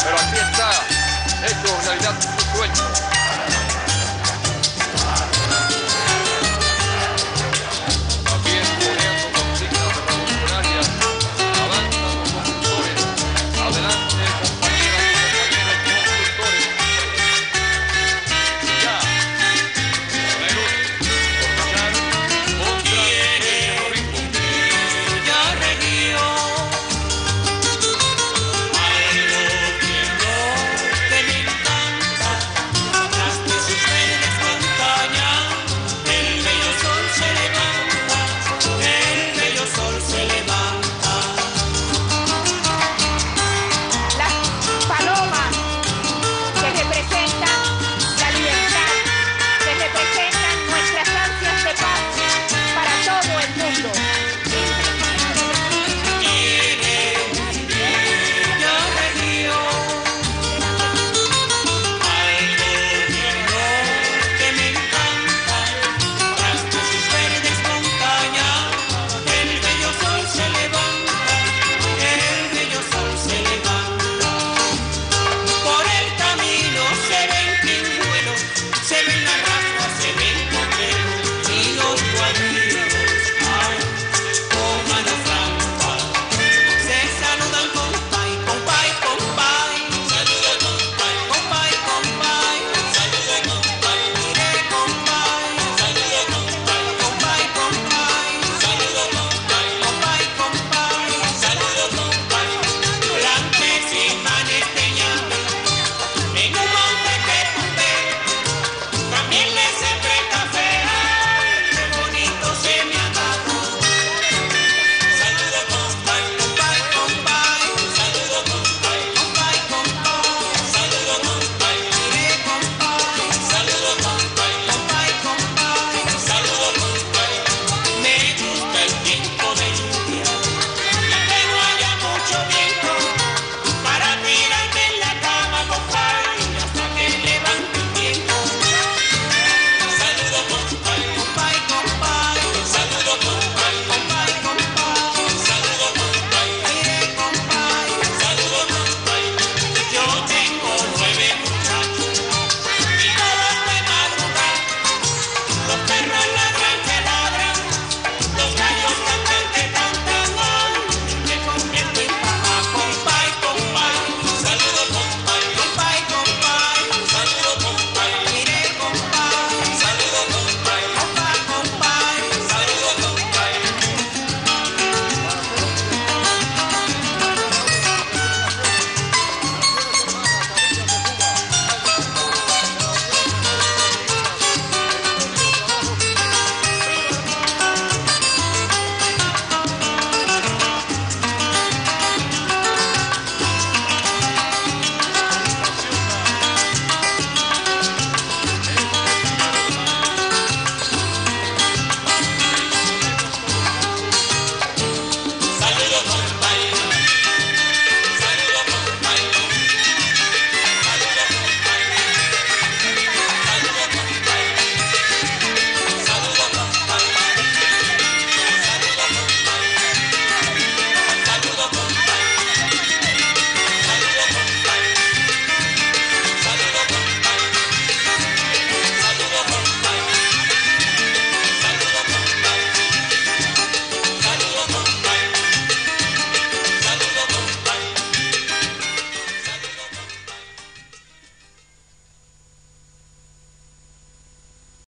Pero aquí está, hecho realidad su sueño.